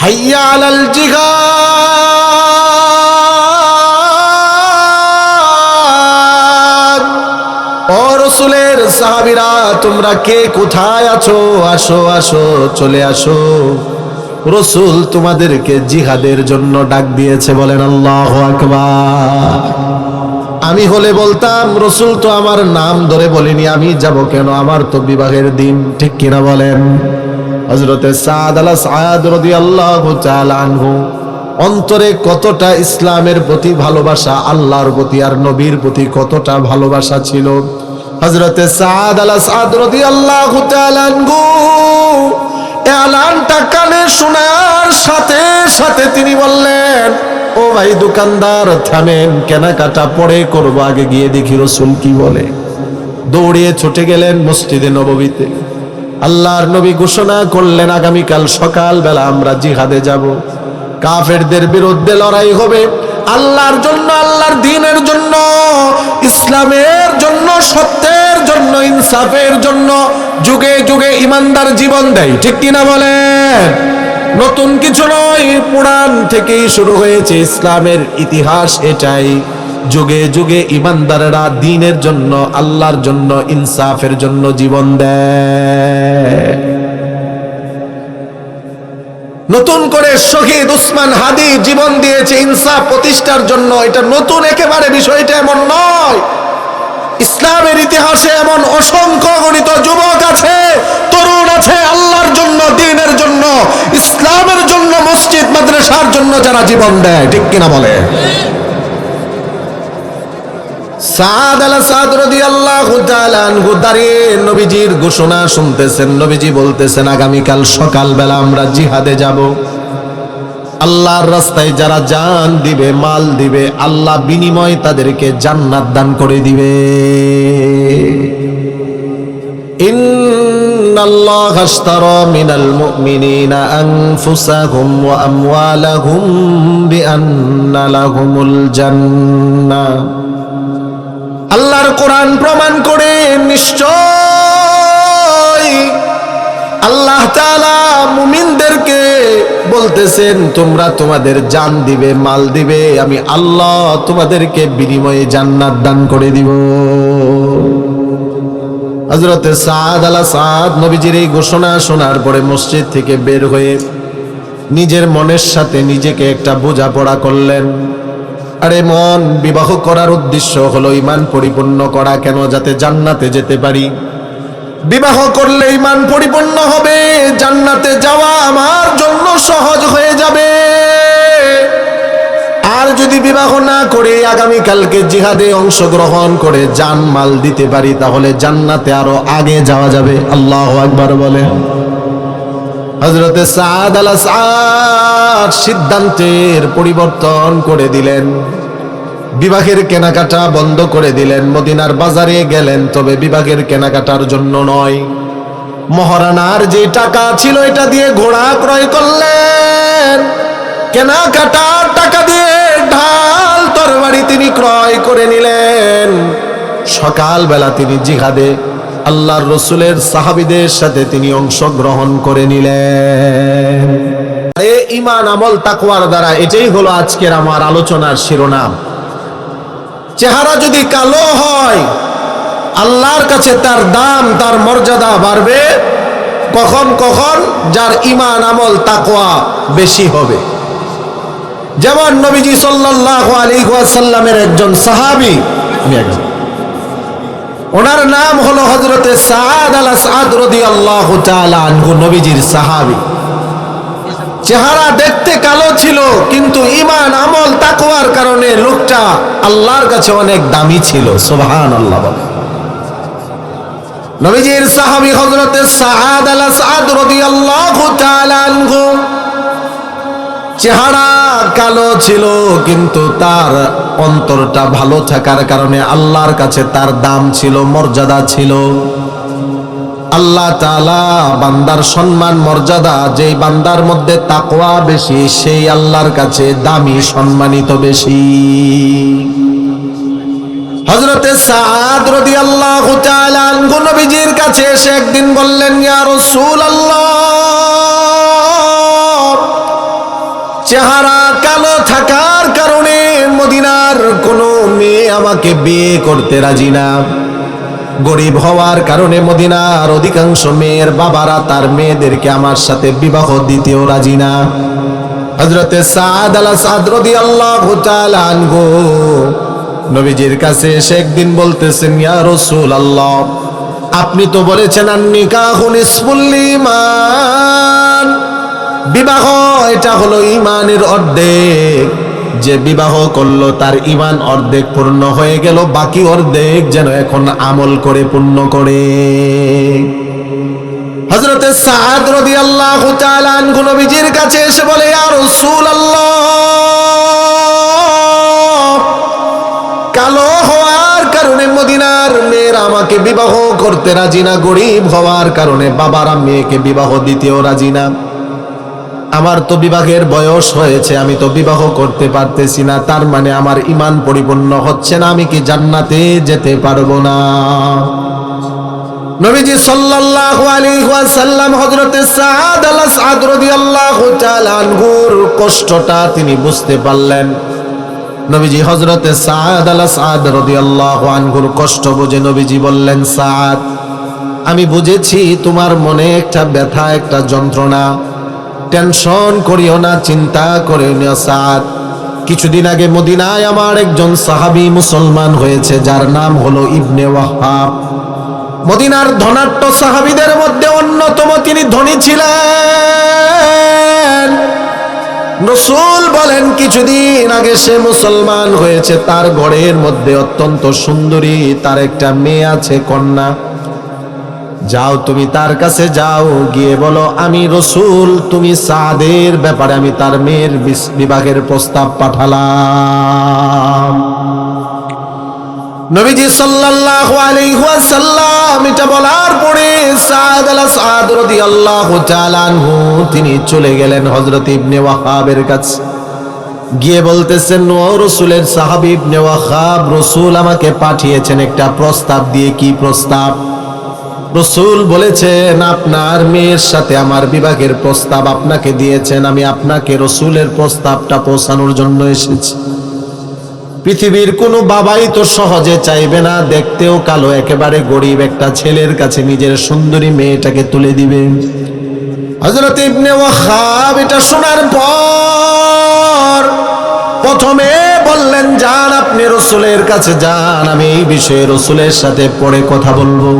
হাইয়া আলাল জিহাদ। ও রাসূলের সাহাবীরা, তোমরা কে কোথায় আছো? আসো আসো, চলে আসো। রাসূল তোমাদেরকে জিহাদের জন্য ডাক দিয়েছে। বলেন আল্লাহু আকবার। আমি হলে বলতাম, রাসূল তো আমার নাম ধরে বলেনি, আমি যাব কেন? আমার তো বিবাহের দিন, ঠিক কিনা বলেন? হযরতে সাদ আল সাদ রাদিয়াল্লাহু তাআলা আনহু অন্তরে কতটা ইসলামের প্রতি ভালোবাসা, আল্লাহর প্রতি আর নবীর প্রতি কতটা ভালোবাসা ছিল। হযরতে সাদ আল সাদ রাদিয়াল্লাহু তাআলা আনহু এলানটা কানে শোনার সাথে সাথে তিনি বললেন, ও ভাই দোকানদার, থামেন, কেনাকাটা পরে করব, আগে গিয়ে দেখি রাসূল কি বলে। দৌড়িয়ে ছুটে গেলেন মসজিদে নববীতে। আল্লাহর নবী ঘোষণা করলেন, আগামীকাল সকালবেলা আমরা জিহাদে যাব। কাফেরদের বিরুদ্ধে লড়াই হবে, আল্লাহর জন্য, আল্লাহর দ্বীনের জন্য, ইসলামের জন্য, সত্যের জন্য, ইনসাফের জন্য। যুগে যুগে ইমানদার জীবন দেয়, ঠিক কিনা বলেন? নতুন কিছু নয়, পুরাণ থেকেই শুরু হয়েছে ইসলামের ইতিহাস এটাই। যুগে যুগে ইমানদাররা দ্বীনের জন্য, আল্লাহর জন্য, ইনসাফের জন্য জীবন দেয়। নতুন করে শহীদ উসমান হাদি জীবন দিয়েছে ইনসাফ প্রতিষ্ঠার জন্য। এটা নতুন একেবারে, বিষয়টা এমন নয়। ইসলামের ইতিহাসে এমন অসংখ্য গণিত যুবক আছে, তরুণ আছে, আল্লাহর জন্য, দ্বীনের জন্য, ইসলামের জন্য, মসজিদ মাদ্রাসার জন্য যারা জীবন দেয়, ঠিক কিনা বলে? সাদ আল সাদ রাদিয়াল্লাহু তাআলা আনহু দাঁড়িয়ে নবীজির ঘোষণা শুনতেছেন। নবীজি বলতেছেন, আগামীকাল সকালবেলা আমরা জিহাদে যাব। আল্লাহর রাস্তায় যারা জান দিবে, মাল দিবে, আল্লাহ বিনিময় তাদেরকে জান্নাত দান করে দিবে। ইন্নাল্লাহা আশতারা মিনাল মুমিনিনা আনফুসাহুম ওয়া আমওয়ালাহুম বিআন্না লাহুমুল জান্নাহ। আল্লাহর কোরআন প্রমাণ করে, নিশ্চয় আল্লাহ তাআলা মুমিনদেরকে বলতেছেন, তোমরা তোমাদের জান দিবে, মাল দিবে, আমি আল্লাহ তোমাদেরকে বিনিময়ে জান্নাত দান করে দিব। হযরতে সাদ আল সাদ নবীজির এই ঘোষণা শোনার পরে মসজিদ থেকে বের হয়ে নিজের মনের সাথে নিজেকে একটা বোঝাপড়া করলেন। আরে মন, বিবাহ করার উদ্দেশ্য হলো ঈমান পরিপূর্ণ করা। কেন? যাতে জান্নাতে যেতে পারি। বিবাহ করলে ঈমান পরিপূর্ণ হবে, জান্নাতে যাওয়া আমার জন্য সহজ হয়ে যাবে। আর যদি বিবাহ না করে আগামীকালকে জিহাদে অংশগ্রহণ করে জান মাল দিতে পারি, তাহলে জান্নাতে আরো আগে যাওয়া যাবে। আল্লাহু আকবার বলে। হযরতে সাদ আল সাদ সিদ্ধান্তের পরিবর্তন করে দিলেন, বিবাহের কেনাকাটা বন্ধ করে দিলেন, মদিনার বাজারে গেলেন, তবে বিবাহের কেনাকাটার জন্য নয়। মহারানার যে টাকা ছিল এটা দিয়ে ঘোড়া ক্রয় করলেন। কেনাকাটার টাকা দিয়ে ঢাল তরবারি তিনি ক্রয় করে নিলেন। সকালবেলা তিনি জিহাদে আল্লাহর রসুলের সাহাবীদের সাথে তিনি অংশগ্রহণ করে নিলেন। আরে ঈমান, আমল, তাকওয়ার দ্বারা, এটাই হলো আজকের আমার আলোচনার শিরোনাম। চেহারা যদি কালো হয়, আল্লাহর কাছে তার দাম, তার মর্যাদা বাড়বে কখন? কখন যার ঈমান, আমল, তাকওয়া বেশি হবে। যেমন নবীজি সাল্লাল্লাহু আলাইহি ওয়াসাল্লামের একজন সাহাবী, ওনার নাম হলো হযরতে সাদ আল সাদ রাদিয়াল্লাহু তাআলা আনহু, নবীজির সাহাবী। চেহারা দেখতে কালো ছিল, কিন্তু ঈমান, আমল, তাকওয়ার কারণে লোকটা আল্লাহর কাছে অনেক দামি ছিল। সুবহানাল্লাহ। নবীজির সাহাবী হযরতে সাদ আল সাদ রাদিয়াল্লাহু তাআলা আনহু, চেহারা কালো ছিল, কিন্তু তার অন্তরটা ভালো থাকার কারণে আল্লাহর কাছে তার দাম ছিল, মর্যাদা ছিল। আল্লাহ তাআলা বান্দার সম্মান, মর্যাদা, যেই বান্দার মধ্যে তাকওয়া বেশি, সেই আল্লাহর কাছে দামি, সম্মানিত বেশি। হযরতে সাদ রাদিয়াল্লাহু তাআলা আনহু নবীজির কাছে এসে একদিন বললেন, ইয়া রাসূলুল্লাহ, চেহারা কালো থাকার কারণে মদিনার কোনো মেয়ে আমাকে বিয়ে করতে রাজি না। গরিব হওয়ার কারণে মদিনার অধিকাংশ মেয়ের বাবারা তার মেয়েদেরকে আমার সাথে বিবাহ দিতেও রাজি না। হযরতে সাদ আল-সাদ রাদিয়াল্লাহু তাআলা আনহু নবীজির কাছে এসে একদিন বলতেছেন, ইয়া রাসূলুল্লাহ, আপনি তো বলেছেন আন-নিকাহু নিসফুল ঈমান, বিবাহ এটা হলো ঈমানের অর্ধেক। যে বিবাহ করলো তার ঈমান অর্ধেক পূর্ণ হয়ে গেল, বাকি অর্ধেক যেন এখন আমল করে পূর্ণ করে। হযরতে সাদ রাদিয়াল্লাহু তাআলা আনহু নবীজির কাছে এসে বলে, ইয়া রাসূলুল্লাহ, কালো হওয়ার কারণে মদিনার মেয়েরা আমাকে বিবাহ করতে রাজি না, গরিব হওয়ার কারণে বাবারা মেয়েকে বিবাহ দিতেও রাজি না। আমার তো বিবাহের বয়স হয়েছে, আমি তো বিবাহ করতে পারতেছি না, তার মানে আমার ঈমান পরিপূর্ণ হচ্ছে না, আমি কি জান্নাতে যেতে পারবো না? নবীজি সাল্লাল্লাহু আলাইহি ওয়াসাল্লাম হযরতে সাদ আল-সাদ রাদিয়াল্লাহু তাআলা আনহুর কষ্টটা তিনি বুঝতে পারলেন। নবীজি হযরতে সাদ আল-সাদ রাদিয়াল্লাহু আনহুর কষ্ট বুঝে নবীজি বললেন, সাদ, আমি বুঝেছি তোমার মনে একটা ব্যথা, একটা যন্ত্রণা, টেনশন করিও না, চিন্তা করিও না সাদ। কিছুদিন আগে মদিনায় আমার একজন সাহাবী মুসলমান হয়েছে, যার নাম হলো ইবনে ওয়াহাব। মদিনার ধনাঢ্য সাহাবীদের মধ্যে অন্যতম তিনি ধনী ছিলেন। রাসূল বলেন, কিছুদিন আগে সে মুসলমান হয়েছে, তার ঘরের মধ্যে অত্যন্ত সুন্দরী তার একটা মেয়ে আছে, কন্যা। যাও তুমি তার কাছে যাও, গিয়ে বলো আমি রাসূল, তুমি সাদের ব্যাপারে আমি তার মেয়ের বিবাহের প্রস্তাব পাঠালাম। নবীজি সাল্লাল্লাহু আলাইহি ওয়াসাল্লাম এটা বলার পরে সাদ আল-সাদ রাদিয়াল্লাহু তাআলা আনহু তিনি চলে গেলেন হযরত ইবনে ওয়াহাবের কাছে। গিয়ে বলতেছেন, ও রাসূলের সাহাবী ইবনে ওয়াহাব, রাসূল আমাকে পাঠিয়েছেন একটা প্রস্তাব দিয়ে। কি প্রস্তাব? রাসূল বলেছেন, আপনার মেয়ের সাথে আমার বিবাহের প্রস্তাব আপনাকে দিয়েছেন, আমি আপনাকে রাসূলের প্রস্তাবটা পৌঁছানোর জন্য এসেছি। পৃথিবীর কোনো বাবাই তো সহজে চাইবে না দেখতেও কালো, একেবারে গরিব একটা ছেলের কাছে নিজের সুন্দরী মেয়েটাকে তুলে দিবে। হযরত ইবনে ওয়াহাব এটা শোনার পর প্রথমে বললেন, যান আপনি রাসূলের কাছে যান, আমি এই বিষয়ে রাসূলের সাথে পরে কথা বলবো।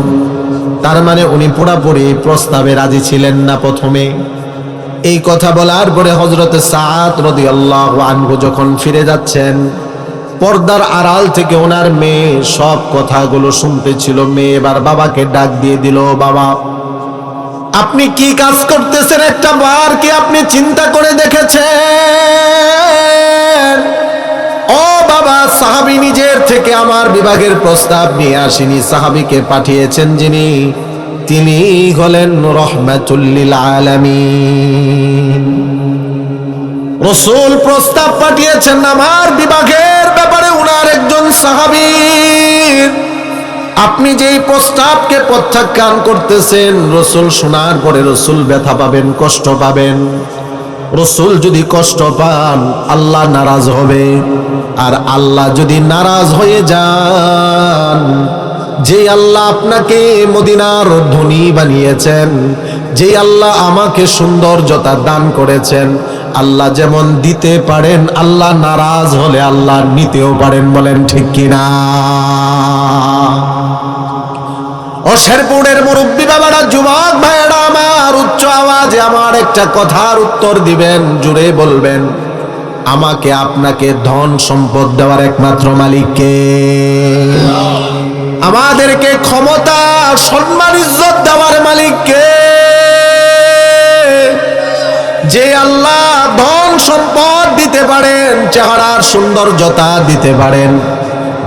তার মানে উনি পুরোপুরি প্রস্তাবে রাজি ছিলেন না প্রথমে। এই কথা বলার পরে হযরত সাদ রাদিয়াল্লাহু আনহু যখন ফিরে যাচ্ছেন, পর্দার আড়াল থেকে ওনার মেয়ে সব কথাগুলো শুনতেছিল। মেয়ে এবার বাবাকে ডাক দিয়ে দিল, বাবা আপনি কি কাজ করতেছেন একটা বার কি আপনি চিন্তা করে দেখেছেন? ও বাবা, সাহাবী নিজের থেকে আমার বিবাহের প্রস্তাব নিয়ে আসেনি, সাহাবীকে পাঠিয়েছেন যিনি, তিনি হলেন রাহমাতুল লিল আলামিন। রাসূল প্রস্তাব পাঠিয়েছেন আমার বিবাহের ব্যাপারে উনার একজন সাহাবীর। আপনি যেই প্রস্তাবকে প্রত্যাখ্যান করতেছেন, রাসূল শোনার পরে রাসূল ব্যথা পাবেন, কষ্ট পাবেন। রাসূল যদি কষ্ট পান, আল্লাহ নারাজ হবে। আর আল্লাহ যদি নারাজ হয়ে যান, যে আল্লাহ আপনাকে মদিনার ধনী বানিয়েছেন, যে আল্লাহ আমাকে সৌন্দর্যতা দান করেছেন, আল্লাহ যেমন দিতে পারেন, আল্লাহ নারাজ হলে আল্লাহ নিতেও পারেন। বলেন ঠিক কিনা? ও শেরপুরের মুরব্বী বাবারা, যুবক ভাইয়েরা আমার, উচ্চ আওয়াজে আমার একটা কথার উত্তর দিবেন, জুড়ে বলবেন, আমাকে আপনাকে ধন সম্পদ দেওয়ার একমাত্র মালিক কে? আমাদেরকে ক্ষমতা, সম্মান, ইজ্জত দেওয়ার মালিক কে? যে আল্লাহ ধন সম্পদ দিতে পারেন, চেহারার সৌন্দর্যতা দিতে পারেন,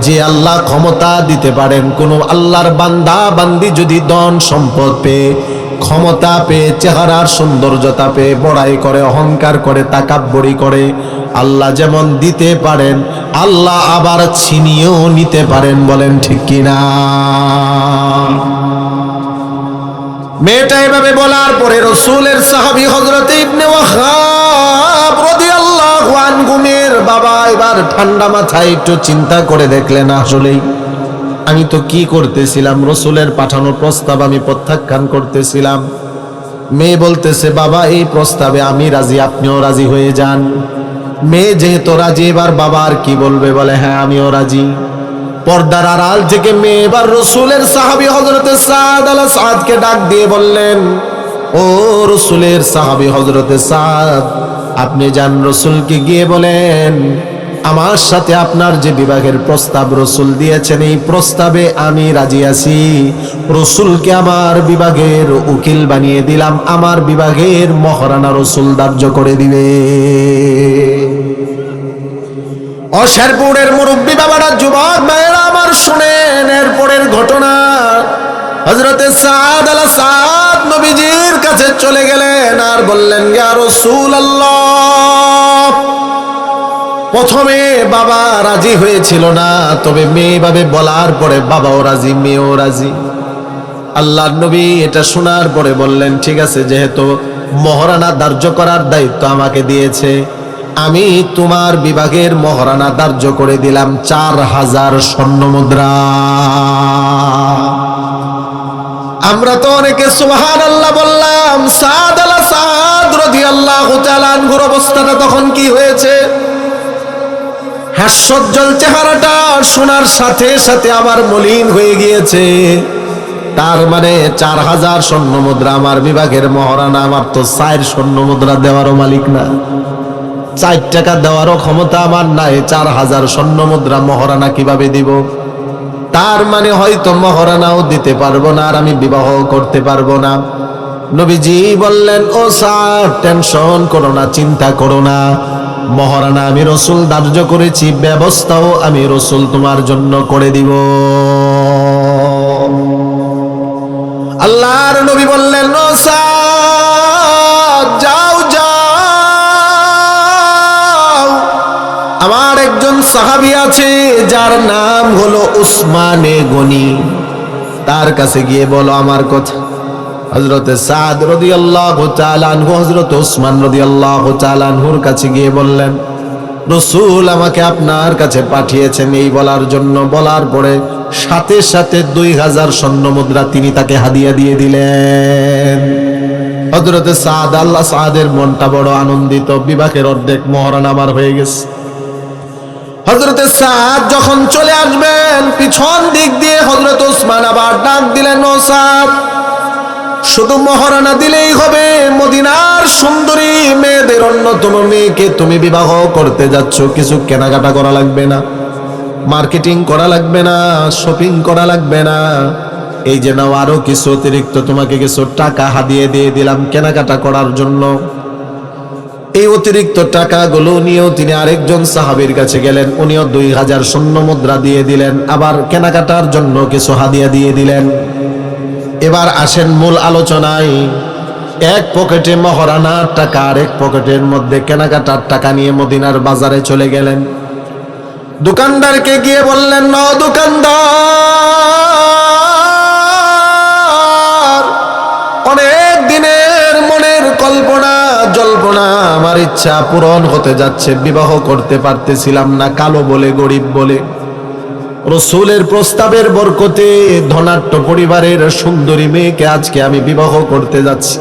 যে আল্লাহ ক্ষমতা দিতে পারেন। কোন আল্লাহর বান্দা বান্দি যদি ধন সম্পদ পেয়ে, ক্ষমতা পেয়ে, চেহারার সৌন্দর্যতা পেয়ে বড়াই করে, অহংকার করে, তাকাব্বুরি করে, আল্লাহ যেমন দিতে পারেন, আল্লাহ আবার ছিনিয়েও নিতে পারেন। বলেন ঠিক কিনা? মেয়েটা এভাবে বলার পরে রাসূলের সাহাবী হযরত ইবনে ওয়াহাব রাদিয়াল্লাহু ঠান্ডা মাথায় একটু চিন্তা করে দেখলেন, আসলেই আমি তো কি করতেছিলাম, রসুলের পাঠানো প্রস্তাব আমি প্রত্যাখ্যান করতেছিলাম। মেয়ে বলতেছে, বাবা এই প্রস্তাবে আমি রাজি, আপনিও রাজি হয়ে যান। মেয়ে যেহেতু রাজি, এবার বাবা আর কি বলবে, বলে হ্যাঁ আমিও রাজি। পর্দার আড়াল থেকে মেয়ে এবার রসুলের সাহাবী হযরতে সাদ আল সাদকে ডাক দিয়ে বললেন, ও রসুলের সাহাবী হযরতে সাদ, আপনি যান রসুলকে গিয়ে বলেন আমার সাথে আপনার যে বিবাহের প্রস্তাব রসুল দিয়েছেন এই প্রস্তাবে আমি রাজি আছি। রসুলকে আমার বিবাহের উকিল বানিয়ে দিলাম, আমার বিবাহের মহারানা রসুল ধার্য করে দিবে। শেরপুরের মুরব্বী বাবারা, যুবক ভাইয়েরা আমার শুনেন এরপরের ঘটনা। হযরতে সাদ আল সাদ নবীজির কাছে চলে গেলেন আর বললেন, ইয়া রাসূলুল্লাহ, প্রথমে বাবা রাজি হয়েছিল না, তবে মেয়ে ভাবে বলার পরে বাবাও রাজি, মেয়েও রাজি। আল্লাহর নবী এটা শোনার পরে বললেন, ঠিক আছে, যেহেতু মহারানা ধার্য করার দায়িত্ব আমাকে দিয়েছে, আমি তোমার বিভাগের মহারানা ধার্য করে দিলাম 4000 স্বর্ণ মুদ্রা। আমরা তো অনেকে সুবহানাল্লাহ বললাম, সাদ আল সাদ রাদিয়াল্লাহু তাআলা আনহুর অবস্থাটা তখন কি হয়েছে? হাস্যোজ্জ্বল চেহারাটা শোনার সাথে সাথে আবার মলিন হয়ে গিয়েছে। তার মানে 4000 স্বর্ণ মুদ্রা আমার বিভাগের মহারানা, আমার তো 4 স্বর্ণ মুদ্রা দেওয়ারও মালিক না, 4 টাকা দেওয়ারও ক্ষমতা আমার নাই, 4000 স্বর্ণ মুদ্রা মহারানা কিভাবে দিব? তার মানে হয়তো মহারানাও দিতে পারবো না, আর আমি বিবাহ করতে পারবো না। নবীজি বললেন, ও স্যার টেনশন করো না, চিন্তা করো না, মহারানা আমি রসুল ধার্য করেছি, ব্যবস্থাও আমি রসুল তোমার জন্য করে দিব। আল্লাহর নবী বললেন, ও স্যার যাও যাও, আমার একজন সাহাবী আছে যার নাম হলো উসমানে গনি, তার কাছে গিয়ে বলো আমার কথা। হযরতে সাদ রাদিয়াল্লাহু তাআলা আনহু হযরত উসমান রাদিয়াল্লাহু তাআলা আনহুর কাছে গিয়ে বললেন, রাসূল আমাকে আপনার কাছে পাঠিয়েছেন এই বলার জন্য। বলার পরে সাথে সাথে 2000 স্বর্ণ মুদ্রা তিনি তাকে হাদিয়া দিয়ে দিলেন। হযরতে সাদ, আল্লাহ সাদের মনটা বড় আনন্দিত, বিবাহের অর্ধেক মহারানা আমার হয়ে গেছে। হযরতে সাদ যখন চলে আসবেন, পিছন দিক দিয়ে হযরত উসমান আবার ডাক দিলেন, ও সাদ, শুধু মহারানা দিলেই হবে? মদিনার সুন্দরী মেয়েদের অন্যতম মেয়েকে তুমি বিবাহ করতে যাচ্ছ, কিছু কেনাকাটা করা লাগবে না, মার্কেটিং করা লাগবে না, শপিং করা লাগবে না, এই যে নাও আরো কিছু অতিরিক্ত তোমাকে কিছু টাকা হাদিয়ে দিয়ে দিলাম কেনাকাটা করার জন্য। এই অতিরিক্ত টাকাগুলো নিয়েও তিনি আরেকজন সাহাবীর কাছে গেলেন, উনিও 2000 স্বর্ণ মুদ্রা দিয়ে দিলেন, আবার কেনাকাটার জন্য কিছু হাদিয়া দিয়ে দিলেন। এবার আসেন মূল আলোচনায়। এক পকেটে মহারানার টাকা, আর এক পকেটের মধ্যে কেনাকাটার টাকা নিয়ে মদিনার বাজারে চলে গেলেন। দোকানদারকে গিয়ে বললেন, না দোকানদার, অনেক দিনের মনের কল্পনা জল্পনা, আমার ইচ্ছা পূরণ হতে যাচ্ছে, বিবাহ করতে পারতেছিলাম না, কালো বলে গরিব বলে। রসুলের প্রস্তাবের বরকতে ধনাঢ্য পরিবারের সুন্দরী মেয়েকে আজকে আমি বিবাহ করতে যাচ্ছি,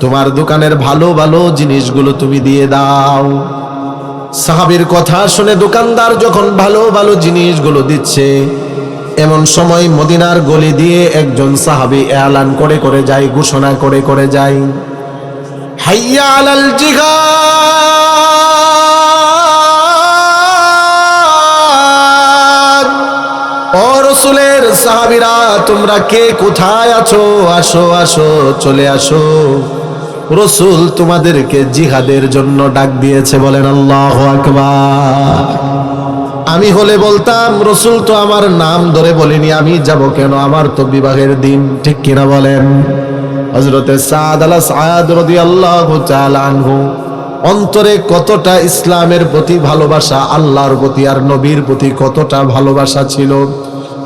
তোমার দোকানের ভালো ভালো জিনিসগুলো তুমি দিয়ে দাও। সাহাবীর কথা শুনে দোকানদার যখন ভালো ভালো জিনিসগুলো দিচ্ছে, এমন সময় মদিনার গলি দিয়ে একজন সাহাবী এলান করে করে যায়, ঘোষণা করে করে যায়, হাইয়া আলাল জিহাদ। ও রসুলের সাহাবীরা, তোমরা কে কোথায় আছো? আসো আসো, চলে আসো, রসুল তোমাদেরকে জিহাদের জন্য ডাক দিয়েছে। বলেন আল্লাহু আকবার। আমি হলে বলতাম, রসুল তো আমার নাম ধরে বলেনি, আমি যাব কেন? আমার তো বিবাহের দিন, ঠিক কিনা বলেন? হযরতে সাদ আল সাদ রাদিয়াল্লাহু তাআলা আনহু অন্তরে কতটা ইসলামের প্রতি ভালোবাসা, আল্লাহর প্রতি আর নবীর প্রতি কতটা ভালোবাসা ছিল।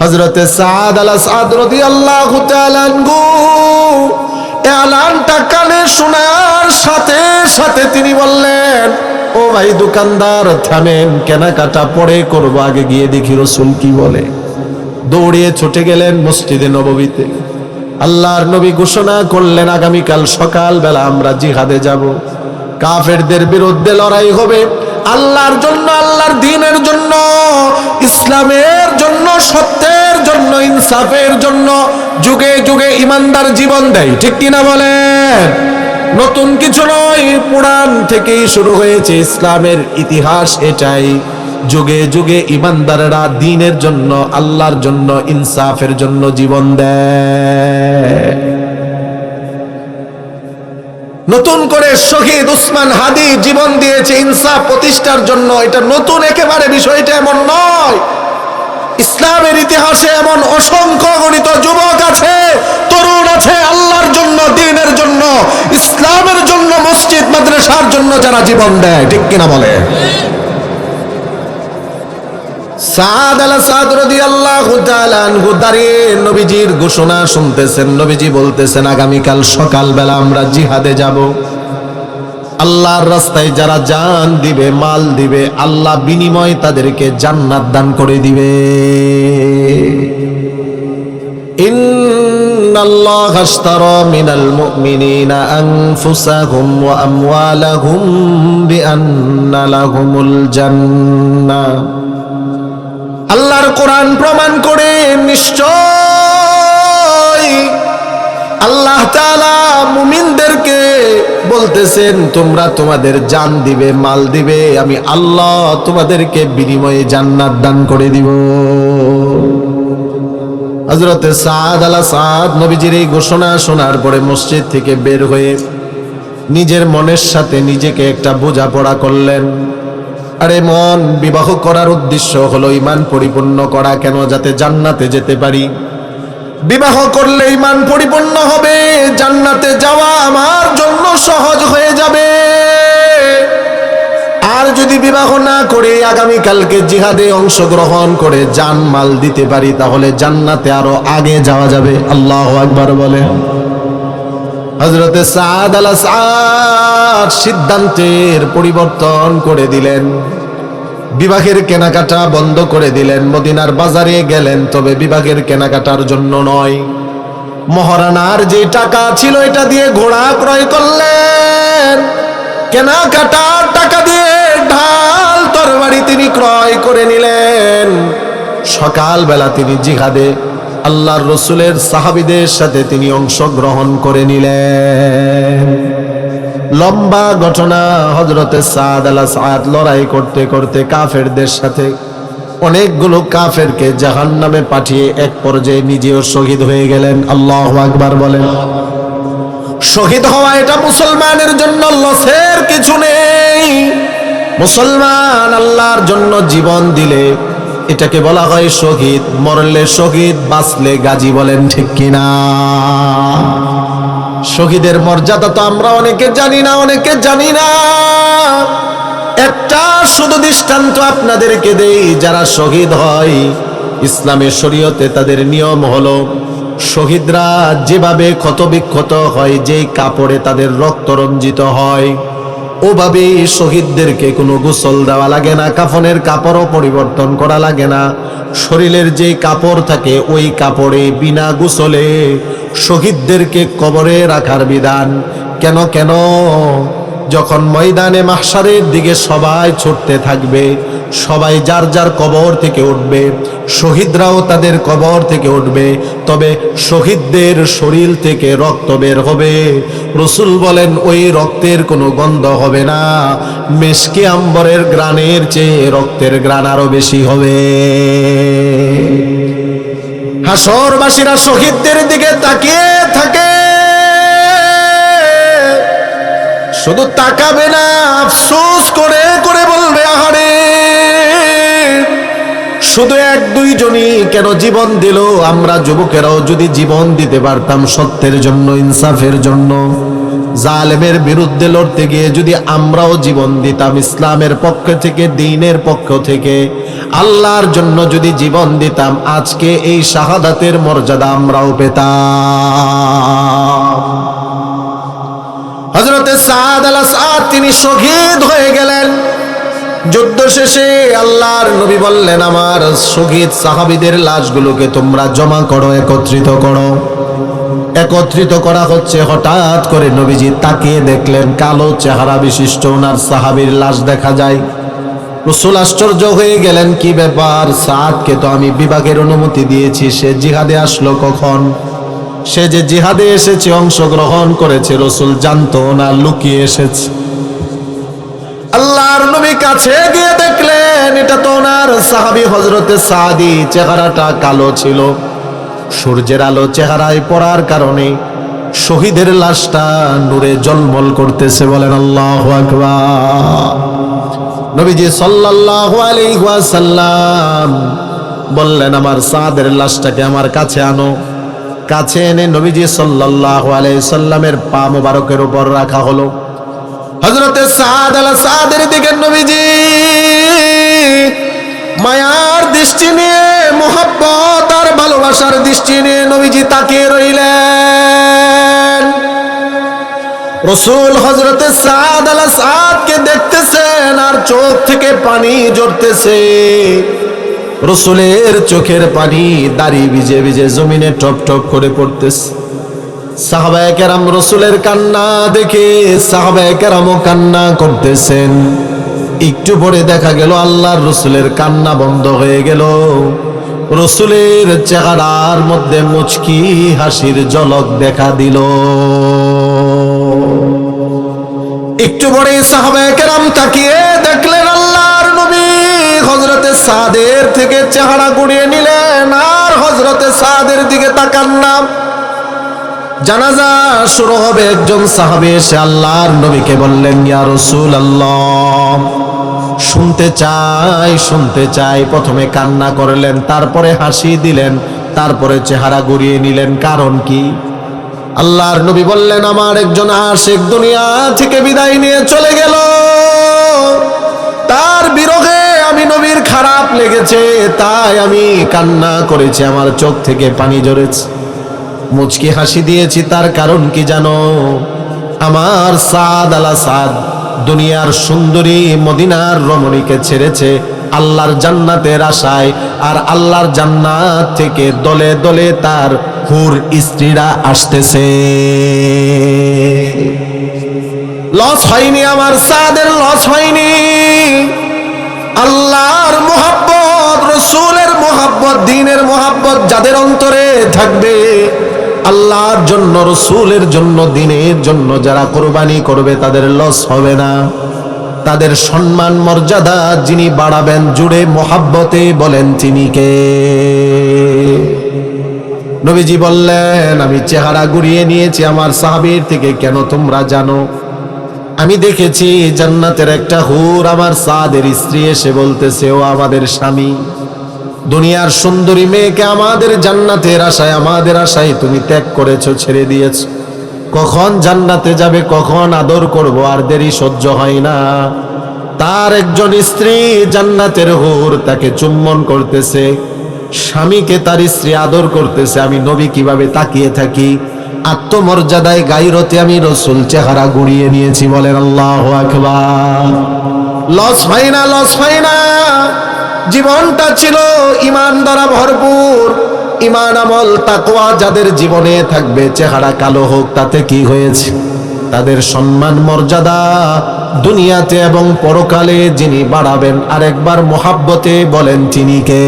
হযরতে সাদ আল সাদ রাদিয়াল্লাহু তাআলা আনহু এলানটা কানে শোনার সাথে সাথে তিনি বললেন, ও ভাই দোকানদার থামেন, কেনাকাটা পরে করবো, আগে গিয়ে দেখি রাসূল কি বলে। দৌড়িয়ে ছুটে গেলেন মসজিদে নববীতে। আল্লাহর নবী ঘোষণা করলেন আগামীকাল সকালবেলা আমরা জিহাদে যাব, কাফেরদের বিরুদ্ধে লড়াই হবে, আল্লাহর জন্য, আল্লাহর দ্বীনের জন্য, ইসলামের জন্য, সত্যের জন্য, ইনসাফের জন্য। যুগে যুগে ইমানদার জীবন দেয়, ঠিক কিনা বলেন? নতুন কিছু নয়, পুরাণ থেকেই শুরু হয়েছে ইসলামের ইতিহাস এটাই। যুগে যুগে ইমানদাররা দ্বীনের জন্য, আল্লাহর জন্য, ইনসাফের জন্য জীবন দেয়। নতুন করে শহীদ উসমান হাদি জীবন দিয়েছে ইনসাফ প্রতিষ্ঠার জন্য। এটা নতুন একেবারে, বিষয়টা এমন নয়। ইসলামের ইতিহাসে এমন অসংখ্য গণিত যুবক আছে, তরুণ আছে, আল্লাহর জন্য, দ্বীনের জন্য, ইসলামের জন্য, মসজিদ মাদ্রাসার জন্য যারা জীবন দেয়, ঠিক কিনা বলে? সাদ আল-সাদ রাদিয়াল্লাহু তাআলা আনহু দাঁড়িয়ে নবীজির ঘোষণা শুনতেছেন। নবীজি বলতেছেন আগামীকাল সকালবেলা আমরা জিহাদে যাব। আল্লাহর রাস্তায় যারা জান দিবে, মাল দিবে, আল্লাহ বিনিময় তাদেরকে জান্নাত দান করে দিবে। ইন্নাল্লাহা আশতারা মিনাল মুমিনিনা আনফুসাহুম ওয়া আমওয়ালাহুম বিআন্না লাহুমুল জান্নাহ। আল্লাহর কোরআন প্রমাণ করে নিশ্চয় আল্লাহ তাআলা মুমিনদেরকে বলতেছেন তোমরা তোমাদের জান দিবে, মাল দিবে, আমি আল্লাহ তোমাদেরকে বিনিময়ে জান্নাত দান করে দিব। হযরতে সাদ আল-সাদ নবীজির এই ঘোষণা শোনার পরে মসজিদ থেকে বের হয়ে নিজের মনের সাথে নিজেকে একটা বোঝাপড়া করলেন। আরে মন, বিবাহ করার উদ্দেশ্য হলো ঈমান পরিপূর্ণ করা, কেন? যাতে জান্নাতে যেতে পারি। বিবাহ করলে ঈমান পরিপূর্ণ হবে, জান্নাতে যাওয়া আমার জন্য সহজ হয়ে যাবে। আর যদি বিবাহ না করে আগামীকালকে জিহাদে অংশগ্রহণ করে জান মাল দিতে পারি, তাহলে জান্নাতে আরো আগে যাওয়া যাবে। আল্লাহু আকবার বলে। হযরতে সাদ আল-সাদ সিদ্ধান্তের পরিবর্তন করে দিলেন, বিবাহের কেনাকাটা বন্ধ করে দিলেন, মদিনার বাজারে গেলেন, তবে বিবাহের কেনাকাটার জন্য নয়। মহারানার যে টাকা ছিল এটা দিয়ে ঘোড়া ক্রয় করলেন, কেনাকাটার টাকা দিয়ে ঢাল তরবারি তিনি ক্রয় করে নিলেন। সকালবেলা তিনি জিহাদে আল্লাহর রসুলের সাহাবীদের সাথে তিনি অংশগ্রহণ করে নিলেন। লম্বা ঘটনা। হযরতে সাদ আল-সাদ লড়াই করতে করতে কাফেরদের সাথে অনেকগুলো কাফেরকে জাহান্নামে পাঠিয়ে এক পর্যায়ে নিজেও শহীদ হয়ে গেলেন। আল্লাহু আকবার বলেন। শহীদ হওয়া এটা মুসলমানের জন্য লসের কিছু নেই। মুসলমান আল্লাহর জন্য জীবন দিলে এটাকে বলা হয় শহীদ। মরলে শহীদ, বাঁচলে গাজী, বলেন ঠিক কিনা? শহীদের মর্যাদা তো আমরা অনেকে জানি না, অনেকে জানি না। একটা শুধু দৃষ্টান্ত আপনাদেরকে দেই, যারা শহীদ হয় ইসলামের শরীয়তে তাদের নিয়ম হলো শহীদরা যেভাবে ক্ষতবিক্ষত হয়, যেই কাপড়ে তাদের রক্ত রঞ্জিত হয়, ওভাবে শহীদদেরকে কোনো গোসল দেওয়া লাগে না, কাফনের কাপড়ও পরিবর্তন করা লাগে না। শরীরের যে কাপড় থাকে ওই কাপড়ে বিনা গোসলে শহীদদেরকে কবরে রাখার বিধান। কেন কেন? যখন ময়দানে মাহশারের দিকে সবাই ছুটতে থাকবে, সবাই যার যার কবর থেকে উঠবে, শহীদরাও তাদের কবর থেকে উঠবে, তবে শহীদদের শরীর থেকে রক্ত বের হবে। রাসূল বলেন ওই রক্তের কোনো গন্ধ হবে না, মেশকে আম্বরের ঘ্রাণের চেয়ে রক্তের ঘ্রাণ আরো বেশি হবে। হাসরবাসীরা শহীদদের দিকে তাকিয়ে থাকে, শুধু তাকাবে না, আফসোস করে করে বলবে আহারে, শুধু এক দুইজনই কেন জীবন দিল? আমরা যুবকেরাও যদি জীবন দিতে পারতাম সত্যের জন্য, ইনসাফের জন্য, জালেমের বিরুদ্ধে লড়তে গিয়ে যদি আমরাও জীবন দিতাম, ইসলামের পক্ষ থেকে, দ্বীনের পক্ষ থেকে, আল্লাহর জন্য যদি জীবন দিতাম, আজকে এই শাহাদাতের মর্যাদা আমরাও পেতাম। হযরতে সাদ আল-সাদ তিনি শহীদ হয়ে গেলেন। যুদ্ধ শেষে আল্লাহর নবী বললেন, আমার শহীদ সাহাবীদের লাশগুলোকে তোমরা জমা করো, একত্রিত করো। একত্রিত করা হচ্ছে, হঠাৎ করে নবীজি তাকিয়ে দেখলেন কালো চেহারা বিশিষ্ট ওনার সাহাবীর লাশ দেখা যায়। রাসূল আশ্চর্য হয়ে গেলেন, কি ব্যাপার? সাদকে তো আমি বিভাগের অনুমতি দিয়েছি, সে জিহাদে আসলো কখন? সে যে জিহাদে এসেছে, অংশগ্রহণ করেছে, রাসূল জানতো না, লুকিয়ে এসেছে। আল্লাহর নবী কাছে গিয়ে দেখলেন এটা তো ওনার সাহাবী হযরতে সাদি। চেহারাটা কালো ছিল, সূর্যের আলো চেহারায় পড়ার কারণে শহীদের লাশটা নূরে ঝলমল করতেছে। বলেন আল্লাহু আকবার। নবীজি সাল্লাল্লাহু আলাইহি ওয়াসাল্লাম বললেন, আমার সাদের লাশটাকে আমার কাছে আনো। কাছে এনে নবীজি সাল্লাল্লাহু আলাইহি সাল্লামের পা মোবারকের উপর রাখা হলো। হযরতে সাদের দিকে নবীজি মায়ার দৃষ্টি নিয়ে, মুহাব্বত আর ভালোবাসার দৃষ্টি নিয়ে নবীজি তাকিয়ে রইলেন। রাসূল হযরতে সাদকে দেখতেছেন আর চোখ থেকে পানি ঝরতেছে। রাসূলের চোখের পানি দাড়ি ভিজে ভিজে জমিনে টপ টপ করে পড়তেছে। সাহাবায়ে কেরাম রাসূলের কান্না দেখে সাহাবায়ে কেরামও কান্না করতেছেন। একটু পরে দেখা গেল আল্লাহর রাসূলের কান্না বন্ধ হয়ে গেল। রাসূলের চেহারার মধ্যে মুচকি হাসির ঝলক দেখা দিল। একটু পরে সাহাবায়ে কেরাম তাকিয়ে দেখলেন আল্লাহর নবী হযরতে সাদের থেকে চেহারা ঘুরিয়ে নিলেন আর হযরতে সাদের দিকে তাকান না। জানাজা শুরু হবে, একজন সাহাবী এসে আল্লাহর নবীকে বললেন, ইয়া রাসূলুল্লাহ, শুনতে চাই। প্রথমে কান্না করলেন, তারপরে হাসি দিলেন, তারপরে চেহারা ঘুরিয়ে নিলেন, কারণ কি? আল্লাহর নবী বললেন, আমার একজন আশিক দুনিয়া থেকে বিদায় নিয়ে চলে গেল, তার বিরহে আমি নবীর খারাপ লেগেছে, তাই আমি কান্না করেছি, আমার চোখ থেকে পানি ঝরেছে, মুচকি হাসি দিয়েছি। তার কারণ কি জানো? আমার সাদ দুনিয়ার সুন্দরী মদিনার রমণীকে ছেড়েছে আল্লাহর জান্নাতের আশায়, আর আল্লাহর জান্নাত থেকে দলে দলে তার হুর স্ত্রীরা আসতেছে। লস হয়নি, আমার সাদের লস হয়নি। আল্লাহর মুহাব্বত, রাসূলের মুহাব্বত, দ্বীনের মুহাব্বত যাদের অন্তরে থাকবে, আল্লাহর জন্য, রাসূলের জন্য, দ্বীনের জন্য যারা কুরবানি করবে, তাদের লস হবে না। তাদের সম্মান মর্যাদা যিনি বাড়াবেন জুড়ে মুহাব্বতে, বলেন তিনি কে? নবীজি বললেন, আমি চেহারা ঘুরিয়ে নিয়েছি আমার সাহাবীর থেকে। কেন? তোমরা জানো, আমি দেখেছি জান্নাতের একটা হুর আমার সাদের স্ত্রী এসে বলতেছে, ও আমাদের স্বামী, দুনিয়ার সুন্দরী মেয়েকে আমাদের জান্নাতের আশায়, আমাদের আশায় তুমি ত্যাগ করেছো, ছেড়ে দিয়েছো। কখন জান্নাতে যাবে, কখন আদর করব, আর দেরি সহ্য হয় না। তার একজন স্ত্রী জান্নাতের হুর তাকে চুম্বন করতেছে, স্বামীকে তার স্ত্রী আদর করতেছে, আমি নবী কিভাবে তাকিয়ে থাকি? আত্মমর্যাদায় গায়রতে আমি রাসূল চেহারা ঘুরিয়ে নিয়েছি। বলেন আল্লাহু আকবার। লস হয় না, লস হয় না। জীবনটা ছিল ঈমান দ্বারা ভরপুর। ঈমান, আমল, তাকওয়া যাদের জীবনে থাকবে, চেহারা কালো হোক তাতে কি হয়েছে? তাদের সম্মান মর্যাদা দুনিয়াতে এবং পরকালে যিনি বাড়াবেন, আরেকবার মুহাব্বতে, বলেন তিনি কে?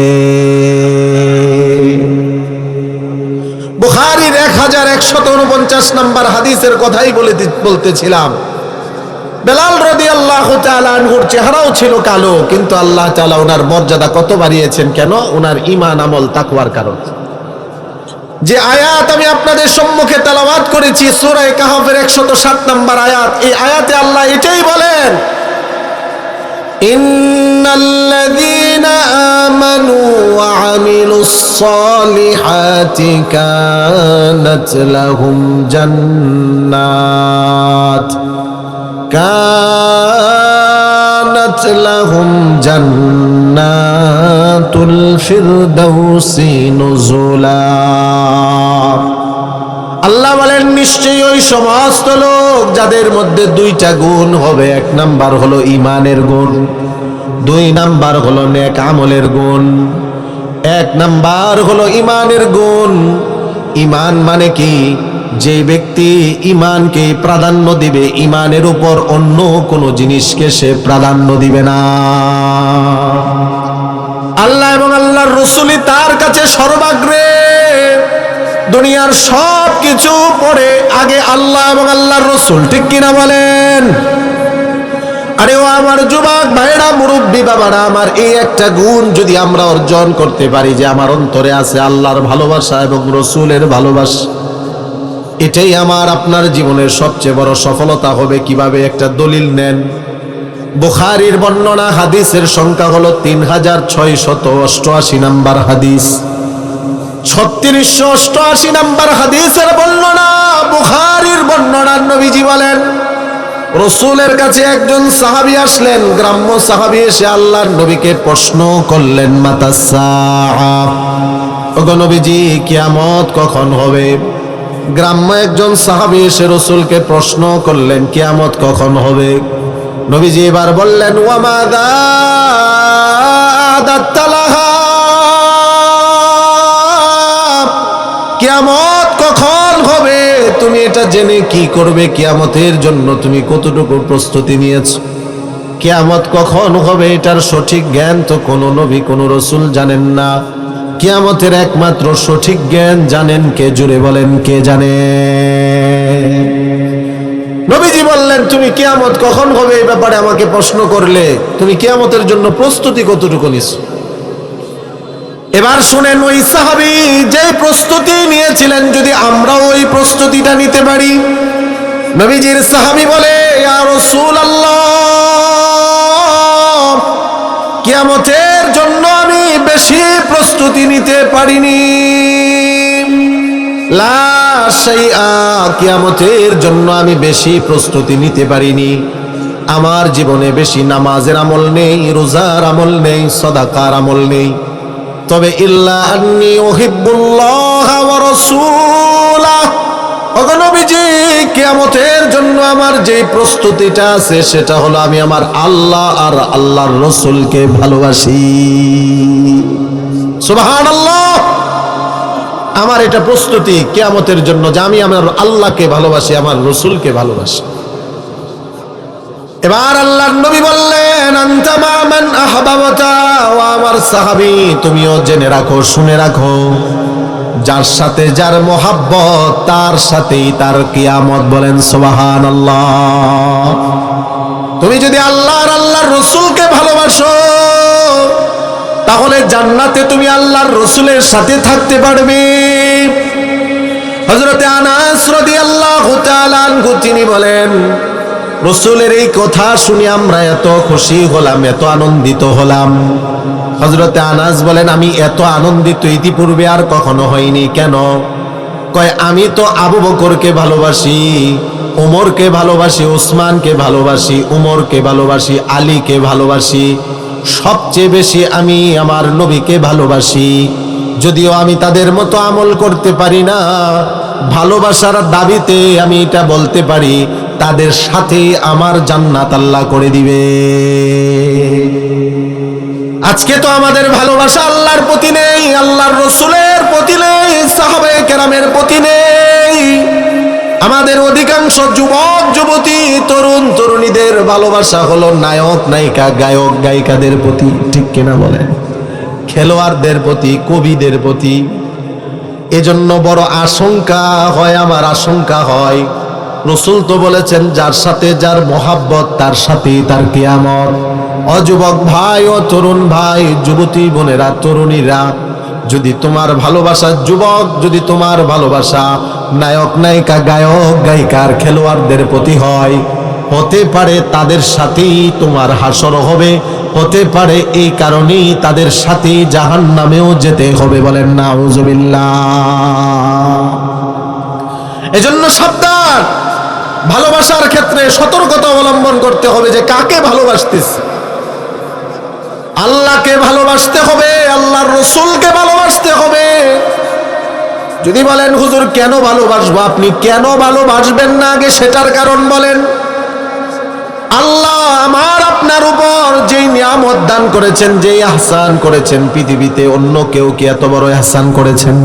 বুখারীর 1149 নম্বর হাদিসের কথাই বলতেছিলাম। বেলাল রাদিয়াল্লাহু তাআলা আনহুর চেহারাও ছিল কালো, কিন্তু আল্লাহ তাআলা ওনার মর্যাদা কত বাড়িয়েছেন। কেন? ওনার ঈমান, আমল, তাকওয়ার কারণে। যে আয়াত আমি আপনাদের সম্মুখে তেলাওয়াত করেছি, সূরা কাহফের 107 নম্বর আয়াত, এই আয়াতে আল্লাহ এটাই বলেন, ইন্নাল্লাযীনা আমানু ওয়া আমিলুস সালিহাতি কানাত লাহুম জান্নাতুল ফিরদাউসি নুজুলা। আল্লাহ বলেন, নিশ্চয়ই ওই সমস্ত লোক যাদের মধ্যে দুইটা গুণ হবে। এক নাম্বার হলো ঈমানের গুণ, দুই নাম্বার হলো নেক আমলের গুণ, এক নাম্বার হলো ইমানের গুণ। ইমান মানে কি? যে ব্যক্তি ইমানকে প্রাধান্য দিবে, ইমানের উপর অন্য কোনো জিনিসকে সে প্রাধান্য দিবে না। আল্লাহ এবং আল্লাহর রাসূলই তার কাছে সর্বাগ্রে। দুনিয়ার সব কিছু পরে আগে আল্লাহ এবং আল্লাহর রাসূল, ঠিক কিনা বলেন? আরে ও আমার যুবক ভাইরা, মুরব্বী বাবারা আমার, এই একটা গুণ যদি আমরা অর্জন করতে পারি যে আমার অন্তরে আছে আল্লাহর ভালোবাসা এবং রাসূলের ভালোবাসা, এটাই আমার আপনার জীবনের সবচেয়ে বড় সফলতা হবে। কিভাবে? একটা দলিল নেন। বুখারীর বর্ণনা, হাদিসের সংখ্যা হলো 3688 নাম্বার হাদিস। 3688 নাম্বার হাদিসের বর্ণনা, বুখারীর বর্ণনা। নবীজি বলেন, রাসূলের কাছে একজন সাহাবী আসলেন, গ্রাম্য সাহাবী, এসে আল্লাহর নবীকে প্রশ্ন করলেন, মাতাস সাআ, ওগো নবীজি কিয়ামত কখন হবে? গ্রাম্য একজন সাহাবী এসে রাসূলকে প্রশ্ন করলেন, কিয়ামত কখন হবে? নবীজি এবার বললেন, ওয়া মাযা আদাত্তালাহা, কিয়ামত কখন হবে তুমি এটা জেনে কি করবে? কিয়ামতের জন্য তুমি কতটুকু প্রস্তুতি নিয়েছো? কিয়ামত কখন হবে এটার সঠিক জ্ঞান তো কোনো নবী কোনো রাসূল জানেন না। কিয়ামতের একমাত্র সঠিক জ্ঞান জানেন কে? জুড়ে বলেন, কে জানে? নবীজি বললেন, তুমি কিয়ামত কখন হবে এই ব্যাপারে আমাকে প্রশ্ন করলে, তুমি কিয়ামতের জন্য প্রস্তুতি কতটুকু নিছো? এবার শুনেন, ওই সাহাবী যে প্রস্তুতি নিয়েছিলেন, যদি আমরাও ওই প্রস্তুতিটা নিতে পারি। নবীজির সাহাবী বলে, ইয়া রাসূলুল্লাহ, কিয়ামতের জন্য আমি বেশি প্রস্তুতি নিতে পারিনি। লা শাইআ, কিয়ামতের জন্য আমি বেশি প্রস্তুতি নিতে পারিনি। আমার জীবনে বেশি নামাজের আমল নেই, রোজার আমল নেই, সাদাকার আমল নেই। তবে ইল্লা আন্নী উহিব্বুল্লাহ ওয়া রাসূলাহ, ওগো নবীজি কিয়ামতের জন্য আমার যে প্রস্তুতিটা আছে সেটা হলো আমি আমার আল্লাহ আর আল্লাহর রাসূলকে ভালোবাসি। সুবহানাল্লাহ। আমার এটা প্রস্তুতি কিয়ামতের জন্য যে আমি আমার আল্লাহকে ভালোবাসি, আমার রাসূলকে ভালোবাসি। এবার আল্লাহর নবী বললেন, আনতা মা মান আহবাবতা, ও আমার সাহাবী তুমিও জেনে রাখো, শুনে রাখো, যার সাথে যার মোহাব্বত তার সাথেই তার কিয়ামত। বলেন সুবহানাল্লাহ। তুমি যদি আল্লাহর আল্লাহর রাসূলকে ভালোবাসো তাহলে জান্নাতে তুমি আল্লাহর রাসূলের সাথে থাকতে পারবে। হযরতে আনাস রাদিয়াল্লাহু তাআলা আনহু তিনি বলেন, রাসূলের এই কথা শুনে আমরা এত খুশি হলাম, এত আনন্দিত হলাম। হযরতে আনাস বলেন, আমি এত আনন্দিত ইতিপূর্বে আর কখনো হইনি। কেন? কয়, আমি তো আবু বকরকে ভালোবাসি, ওমরকে ভালোবাসি, উসমানকে ভালোবাসি, উমরকে ভালোবাসি, আলীকে ভালোবাসি, সবচেয়ে বেশি আমি আমার নবীকে ভালোবাসি। যদিও আমি তাদের মতো আমল করতে পারি না, ভালোবাসার দাবিতে আমি এটা বলতে পারি, তাদের সাথে আমার জান্নাত আল্লাহ করে দিবে। আজকে তো আমাদের ভালোবাসা আল্লাহর প্রতি নেই, আল্লাহর রাসূলের প্রতি নেই, সাহাবায়ে কেরামের প্রতি নেই। আমাদের অধিকাংশ যুবক যুবতী, তরুণ তরুণীদের ভালোবাসা হলো নায়ক নায়িকা, গায়ক গায়িকাদের প্রতি, ঠিক কিনা বলেন? খেলোয়াড়দের প্রতি, কবিদের প্রতি। এজন্য বড় আশঙ্কা হয়, আমার আশঙ্কা হয়, রাসূল তো বলেছেন যার সাথে যার মোহাব্বত তার সাথেই তার কিয়ামত। অযুবক ভাই ও তরুণ ভাই, যুবতী বোনেরা, তরুণীরা, যদি তোমার ভালোবাসা যুবক, যদি তোমার ভালোবাসা নায়ক নায়িকা, গায়ক গায়িকার, খেলোয়াড়দের প্রতি হয়, হতে পারে তাদের সাথেই তোমার হাসর হবে, হতে পারে এই কারণেই তাদের সাথেই জাহান্নামেও যেতে হবে। বলেন নাউজুবিল্লাহ। এজন্য সাবধান, ভালোবাসার ক্ষেত্রে সতর্কতা অবলম্বন করতে হবে যে কাকে ভালোবাসতেছি। আল্লাহকে ভালোবাসতে হবে, আল্লাহর রাসূলকে ভালোবাসতে হবে। যদি বলেন হুজুর কেন ভালোবাসবো, আপনি কেন ভালোবাসবেন না আগে সেটার কারণ বলেন। আল্লাহ আমার আপনার উপর যেই নিয়ামত দান করেছেন, যে ইহসান করেছেন পৃথিবীতে অন্য কেউ কি এত বড় ইহসান করেছেন?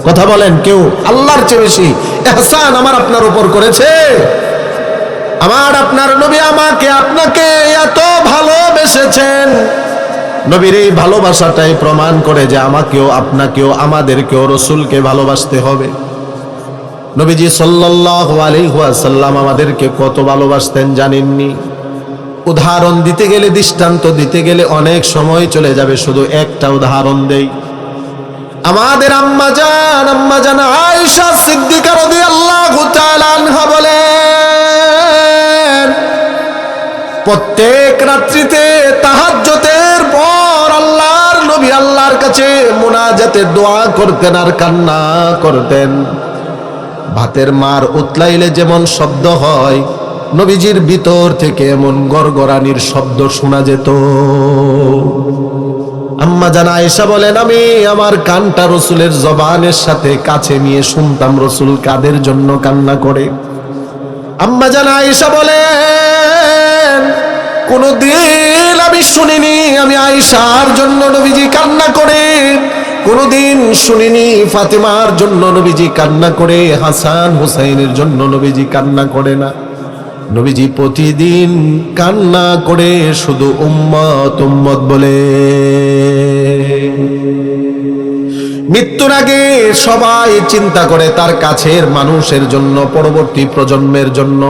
কথা বলেন, কেউ আল্লাহর চেয়ে বেশি ইহসান আমার আপনার উপর করেছে? আমার আপনার নবী আমাকে আপনাকে এত ভালোবেসেছেন। নবীর এই ভালোবাসাটাই প্রমাণ করে যে আমাকেও আপনাকেও আমাদেরকেও রসুলকে ভালোবাসতে হবে। নবীজি সাল্লাল্লাহু আলাইহি ওয়াসাল্লাম আমাদেরকে কত ভালোবাসতেন জানেননি? উদাহরণ দিতে গেলে, দৃষ্টান্ত দিতে গেলে অনেক সময় চলে যাবে, শুধু একটা উদাহরণ দেই। আমাদের আম্মা জান আয়েশা সিদ্দিকা রাদিয়াল্লাহু তাআলা আনহা বলেন, প্রত্যেক রাত্রিতে তাহাজ্জুদের পর আল্লাহর নবী আল্লাহর কাছে মুনাজাতে দোয়া করতেন আর কান্না করতেন। ভাতের মার উতলাইলে যেমন শব্দ হয়, নবীজির ভিতর থেকে এমন গড়গড়ানির শব্দ শোনা যেত। আম্মা জান আয়েশা বলেন, আমি আমার কানটা রসুলের জবানের সাথে কাছে নিয়ে শুনতাম রসুল কাদের জন্য কান্না করে। আম্মা জান আয়েশা বলেন, কোনদিন আমি শুনিনি আমি আয়েশার জন্য নবীজি কান্না করে, কোনদিন শুনিনি ফাতেমার জন্য নবীজি কান্না করে, হাসান হুসাইনের জন্য নবীজি কান্না করে না। নবীজি প্রতিদিন কান্না করে শুধু উম্মত উম্মত বলে। মৃত্যুর আগে সবাই চিন্তা করে তার কাছের মানুষের জন্য, পরবর্তী প্রজন্মের জন্য।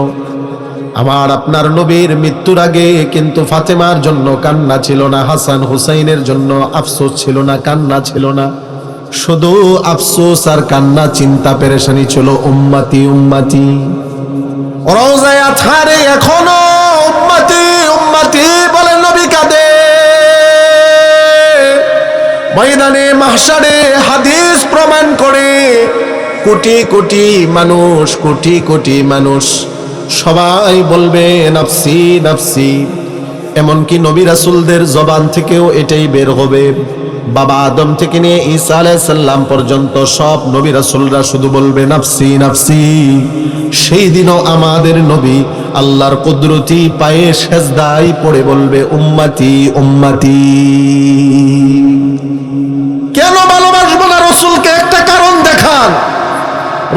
আমার আপনার নবীর মৃত্যুর আগে কিন্তু ফাতেমার জন্য কান্না ছিল না, হাসান হুসাইনের জন্য আফসোস ছিল না, কান্না ছিল না, শুধু আফসোস আর কান্না, চিন্তা পেরেশানি ছিল উম্মতি উম্মতি। রওজায়ে আতহারে এখনো উম্মতি উম্মতি বলে নবী কাঁদে। ময়দানে মাহশারে হাদিস প্রমাণ করে কোটি কোটি মানুষ, কোটি কোটি মানুষ সবাই বলবে নাফসি নাফসি। এমনকি নবী রাসূলদের জবান থেকেও এটাই বের হবে। বাবা আদম থেকে নিয়ে ঈসা আলাইহিস সালাম পর্যন্ত সব নবী রাসূলরা শুধু বলবে নাফসি নাফসি। সেই দিনও আমাদের নবী আল্লাহর কুদরতি পায়ে সেজদায় পড়ে বলবে উম্মতি উম্মতি। কেন ভালোবাসবো না রসুলকে? একটা কারণ দেখান।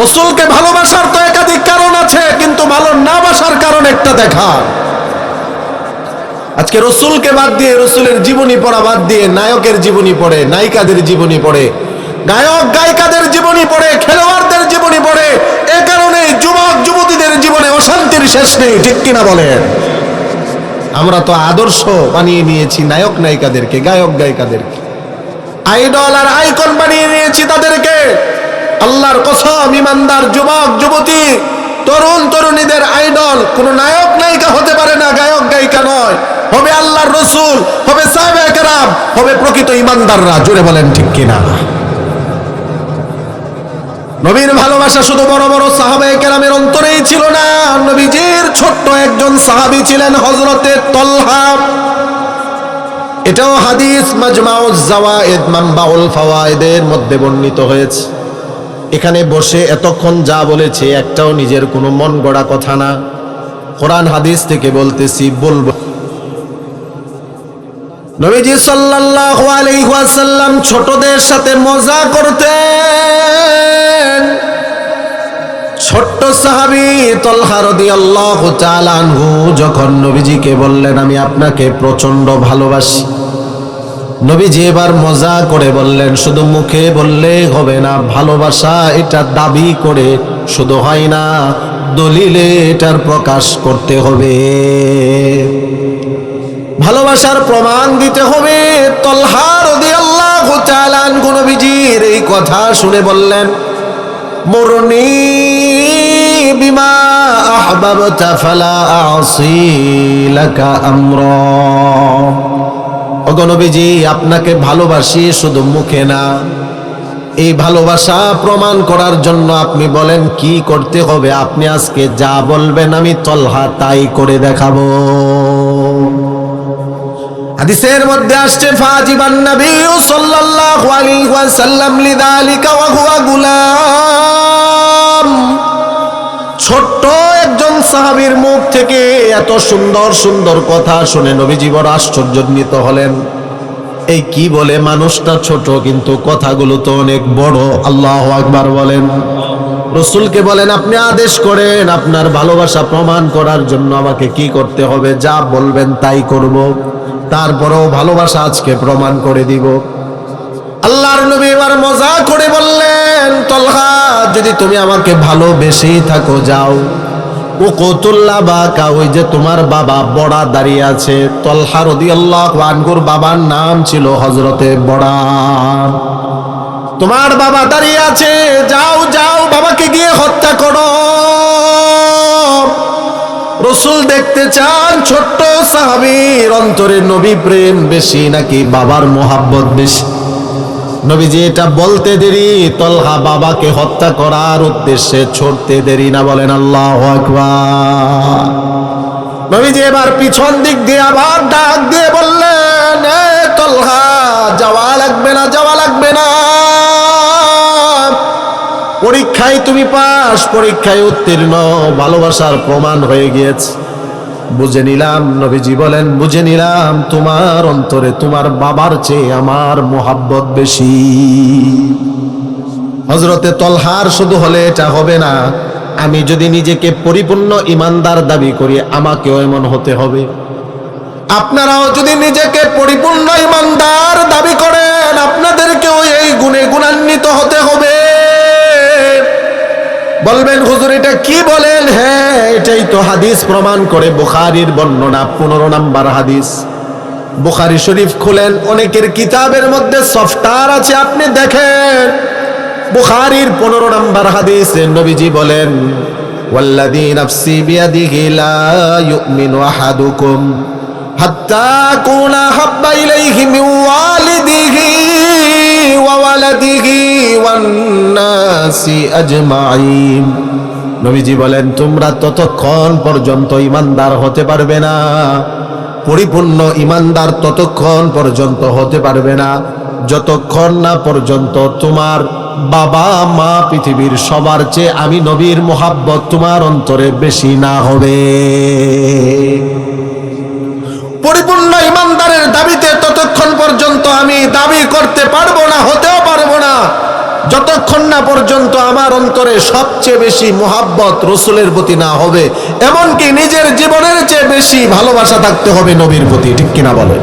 রসুলকে ভালোবাসার তো একাধিক কারণ আছে, কিন্তু ভালো না বাসার কারণ একটা দেখান। আজকে রসুলকে বাদ দিয়ে, রসুলের জীবনী পড়া বাদ দিয়ে নায়কের জীবনী পড়ে, নায়িকাদের জীবনী পড়ে, গায়ক গায়িকাদের জীবনী পড়ে, খেলোয়াড়দের জীবনী পড়ে। এ কারণে যুবক যুবতীদের জীবনে অশান্তির শেষ নেই, ঠিক কিনা বলেন? আমরা তো আদর্শ বানিয়ে নিয়েছি নায়ক নায়িকাদেরকে, গায়ক গায়িকাদেরকে, আইডল আর আইকন বানিয়ে নিয়েছি তাদেরকে। আল্লাহর কসম, ইমানদার যুবক যুবতী তরুণ তরুণীদের আইডল কোন নায়ক নায়িকা হতে পারে না, গায়ক গায়িকা নয়। হবে আল্লাহর রসুল, হবে সাহাবায়ে কেরাম, হবে প্রকৃত ইমানদাররা। জোরে বলেন ঠিক কিনা? নবীর ভালোবাসা শুধু বড় বড় সাহাবায়ে কেরামের অন্তরেই ছিল না। নবীজির ছোট্ট একজন সাহাবী ছিলেন হযরতে তলহা। এটাও হাদিস মাজমাউজ জাওয়ায়েদ মানবাউল ফাওয়ায়েদের মধ্যে বর্ণিত হয়েছে। এখানে বসে এতক্ষণ যা বলেছে একটাও নিজের কোনো মন গড়া কথা না, কোরআন হাদিস থেকে বলতেছি, বলবো। নবীজি সাল্লাল্লাহু আলাইহি ওয়াসাল্লাম ছোটদের সাথে মজা করতেন। ছোট্ট সাহাবী তলহা রাদিয়াল্লাহু তাআলা আনহু যখন নবীজিকে বললেন, আমি আপনাকে প্রচন্ড ভালোবাসি, নবীজি এবার মজা করে বললেন, শুধু মুখে বললে হবে না, ভালোবাসা এটা দাবি করে শুধু হয় না, দলিলে এটার প্রকাশ করতে হবে, ভালোবাসার প্রমাণ দিতে হবে। তলহা রাদিয়াল্লাহু তাআলা আনহু নবীজির এই কথা শুনে বললেন, মুরনি বিমা আহবাবতা ফালা আসি লাকা আমরা। ওগো নবীজি, আপনাকে ভালোবাসি শুধু মুখে না, এই ভালোবাসা প্রমাণ করার জন্য আপনি বলেন কি করতে হবে। আপনি আজকে যা বলবেন আমি তলহা তাই করে দেখাবো। হাদিসের মধ্যে আসছে, ফাজিবান নবী সাল্লাল্লাহু আলাইহি ওয়াসাল্লাম লিযালিকা ওয়া হুয়া গুলাম। ছোট্ট একজন সাহাবীর মুখ থেকে এত সুন্দর সুন্দর কথা শুনে নবীজি বড় আশ্চর্যান্বিত হলেন। এই কি বলে, মানুষটা ছোট কিন্তু কথাগুলো তো অনেক বড়। আল্লাহু আকবার বলেন। রাসূলকে বলেন, আপনি আদেশ করেন, আপনার ভালোবাসা প্রমাণ করার জন্য আমাকে কি করতে হবে? যা বলবেন তাই করব, তারপরেও ভালোবাসা আজকে প্রমাণ করে দিব। আল্লাহর নবী এবার মজা করে বললেন, তলহা, যদি তুমি আমাকে ভালোবেসেই থাকো, যাও ও কতুল্লা বাকা, ওই যে তোমার বাবা বড়া দাঁড়িয়ে আছে। তলহা রাদিয়াল্লাহু আনহুর বাবার নাম ছিল হযরতে বড়া। তোমার বাবা দাঁড়িয়ে আছে, যাও যাও, বাবাকে গিয়ে হত্যা করো। রাসূল দেখতে চান ছোট্ট সাহাবীর অন্তরে নবী প্রেম বেশি নাকি বাবার মোহাব্বত বেশি। নবীজি এটা বলতে দেরি, তলহা বাবাকে হত্যা করার উদ্দেশ্যে ছুটতে দেরি না। বলেন আল্লাহু আকবার। নবীজি এবার পিছন দিক দিয়ে আবার ডাক দিয়ে বললেন, এ তলহা, যাওয়া লাগবে না, যাওয়া লাগবে না। পরীক্ষায় তুমি পাস, পরীক্ষায় উত্তীর্ণ, ভালোবাসার প্রমাণ হয়ে গিয়েছে। বুঝে নিলাম, নবীজি বলেন, বুঝে নিলাম তোমার অন্তরে তোমার বাবার চেয়ে আমার মোহাব্বত বেশি। হযরতে তলহার শুধু হলে এটা হবে না, আমি যদি নিজেকে পরিপূর্ণ ঈমানদার দাবি করি, আমাকেও এমন হতে হবে। আপনারাও যদি নিজেকে পরিপূর্ণ ঈমানদার দাবি করেন, আপনাদেরকেও এই গুণে গুণান্বিত হতে হবে। বলবেন, হুজুর এটা কি বলেন? হ্যাঁ, এটাই তো হাদিস প্রমাণ করে। বুখারীর বর্ণনা, 15 নম্বর হাদিস। বুখারী শরীফ খুলেন, অনেকের কিতাবের মধ্যে সফটওয়্যার আছে, আপনি দেখেন। বুখারীর 15 নম্বর হাদিসে নবীজি বলেন, ওয়াল্লাযী নাফসি বিয়াদিহি লা ইউমিনু আহাদুকুম হাত্তা কুনা হাব্বা ইলাইহি মিন ওয়ালিদিহি ওয়া ওয়ালাদিহি ওয়ান নাসি আজমাইন। নবীজি বলেন, তোমরা ততক্ষণ পর্যন্ত ঈমানদার হতে পারবে না, পরিপূর্ণ ঈমানদার ততক্ষণ পর্যন্ত হতে পারবে না, যতক্ষণ না পর্যন্ত তোমার বাবা মা পৃথিবীর সবার চেয়ে আমি নবীর মোহাব্বত তোমার অন্তরে বেশি না হবে। পরিপূর্ণ ঈমানদারের দাবিতে ততক্ষণ পর্যন্ত আমি দাবি করতে পারবো না, হতেও পারবো না, যতক্ষণ না পর্যন্ত আমার অন্তরে সবচেয়ে বেশি মোহাব্বত রাসূলের প্রতি না হবে, এমনকি নিজের জীবনের চেয়ে বেশি ভালোবাসা থাকতে হবে নবীর প্রতি। ঠিক কিনা বলেন?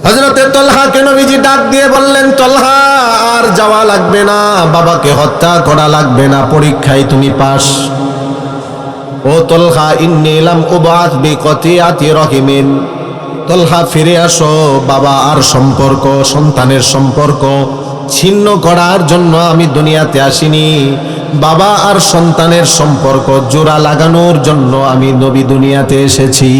হযরতে তলহাকে নবীজি ডাক দিয়ে বললেন, তলহা, আর যাওয়া লাগবে না, বাবাকে হত্যা করা লাগবে না, পরীক্ষায় তুমি পাস। ও তলহা, ইন্নী লাম উবাত বিকতিয়াতি রহিমিন। তলহা, ফিরে আসো, বাবা আর সম্পর্ক, সন্তানের সম্পর্ক ছিন্ন করার জন্য আমি দুনিয়াতে আসিনি, বাবা আর সন্তানের সম্পর্ক জোড়া লাগানোর জন্য আমি নবী দুনিয়াতে এসেছি।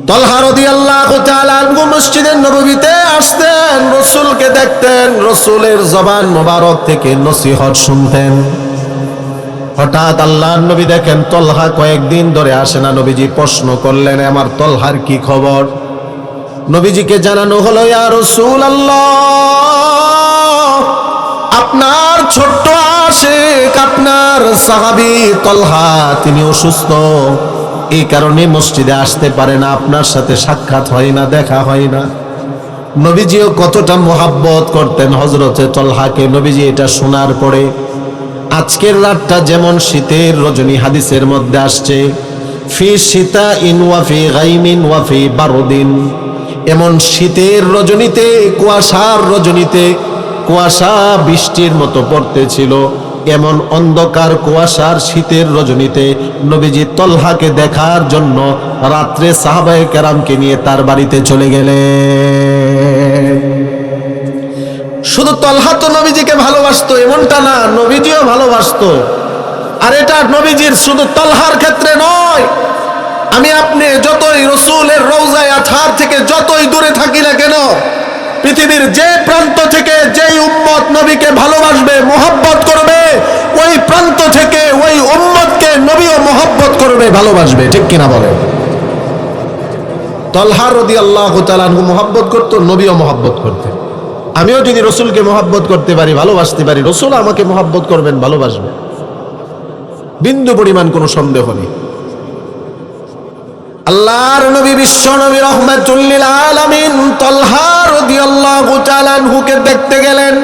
তলহা রাদিয়াল্লাহু তাআলা আনহু মসজিদে নববীতে আসতেন, রাসূলকে দেখতেন, রাসূলের জবান মোবারক থেকে নসিহত শুনতেন। হঠাৎ আল্লাহর নবী দেখেন তলহা কয়েকদিন ধরে আসে না। নবীজি প্রশ্ন করলেন, আমার তলহার কি খবর? নবীজিকে জানানো হলো, ইয়া রাসূলুল্লাহ, আপনার ছোট্ট আশিক, আপনার সাহাবী তলহা, তিনি অসুস্থ, এই কারণে মসজিদে আসতে পারে না, আপনার সাথে সাক্ষাৎ হয় না, দেখা হয় না। নবীজিও কতটা মোহাব্বত করতেন হযরতে তলহাকে। নবীজি এটা শোনার পরে, আজকের রাতটা যেমন শীতের রজনী, হাদিসের মধ্যে আসছে ফি শিতাইন ওয়া ফি গাইমিন ওয়া ফি বারদিন, এমন শীতের রজনীতে, কুয়াশার রজনীতে, কুয়াশা বৃষ্টির মতো পড়তেছিল, এমন অন্ধকার কুয়াশার শীতের রজনীতে নবীজি তলহাকে দেখার জন্য রাত্রে সাহাবায়ে কেরামকে নিয়ে তার বাড়িতে চলে গেলেন। শুধু তলহা তো নবীজিকে ভালোবাসতো এমনটা না, নবীজিও ভালোবাসতো। আর এটা নবীজির শুধু তলহার ক্ষেত্রে নয়, আমি আপনি যতই রাসূলের রওজায়ে আতহার থেকে যতই দূরে থাকি না কেন, পৃথিবীর যে প্রান্ত থেকে যেই উম্মত নবীকে ভালোবাসবে, মোহাব্বত করবে, ওই প্রান্ত থেকে ওই উম্মতকে নবীও মোহাব্বত করবে, ভালোবাসবে। ঠিক কিনা বলে? তলহা রাদিয়াল্লাহু তাআলা আনহু মোহাব্বত করতো, নবীও মোহাব্বত করতেন। আমিও যদি রসুলকে মহব্বত করতে পারি, ভালোবাসতে পারি, রসুল আমাকে মহব্বত করবেন, ভালোবাসবেন, বিন্দু পরিমাণ কোনো সন্দেহ নেই। আল্লাহর নবী বিশ্ব নবী রাহমাতুল লিল আলামিন তালহা রাদিয়াল্লাহু তাআলা আনহুকে দেখতে গেলেন।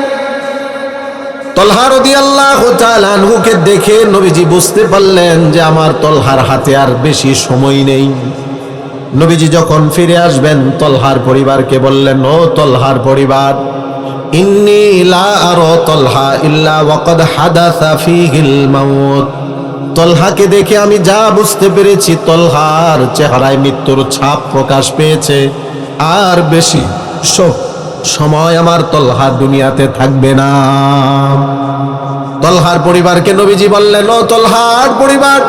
তালহা রাদিয়াল্লাহু তাআলা আনহুকে দেখে নবীজি বুঝতে পারলেন যে আমার তালহার হাতে আর বেশি সময় নেই। নবীজি যখন ফিরে আসবেন তালহার পরিবারকে বললেন, ও তালহার পরিবার, ইন্নী লা আরা তালহা ইল্লা ওয়াকাদ হাদাসা ফীহিল মাউত। তলহাকে দেখে আমি যা বুঝতে পেরেছি, তলহার চেহারায় মৃত্যুর ছাপ প্রকাশ পেয়েছে, আর বেশি সময় আমার তলহা দুনিয়াতে থাকবে না। তলহার পরিবারকে নবীজি বললেন, ও তলহার পরিবার,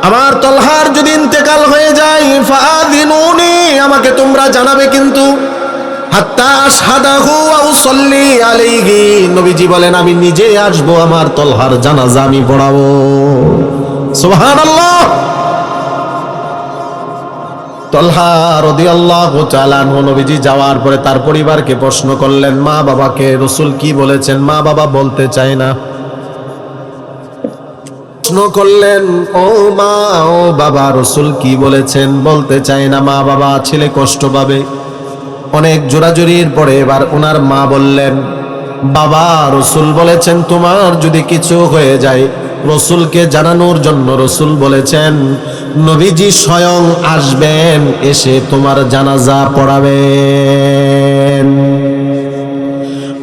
আমার তলহার যদি ইন্তেকাল হয়ে যায়, ফাআযিনুনি, আমাকে তোমরা জানাবে কিন্তু, হাত্তা আশহাদাহু ওয়া উসাল্লি আলাইহি। নবীজি বলেন, আমি নিজে আসবো, আমার তলহার জানাজা আমি পড়াবো। সুবহানাল্লাহ। তলহা রাদিয়াল্লাহু তাআলা আনহু নবীজি যাওয়ার পরে তার পরিবারকে প্রশ্ন করলেন, মা বাবাকে রাসূল কি বলেছেন? মা বাবা বলতে চায় না। প্রশ্ন করলেন, ও মা, ও বাবা, রাসূল কি বলেছেন? বলতে চায় না। মা বাবা, ছেলে কষ্ট পাবে। অনেক জোরাজুরির পরে এবার ওনার মা বললেন, বাবা, রাসূল বলেছেন তোমার যদি কিছু হয়ে যায় রাসূলকে জানানোর জন্য। রাসূল বলেছেন নবীজি স্বয়ং আসবেন, এসে তোমার জানাজা পড়াবেন।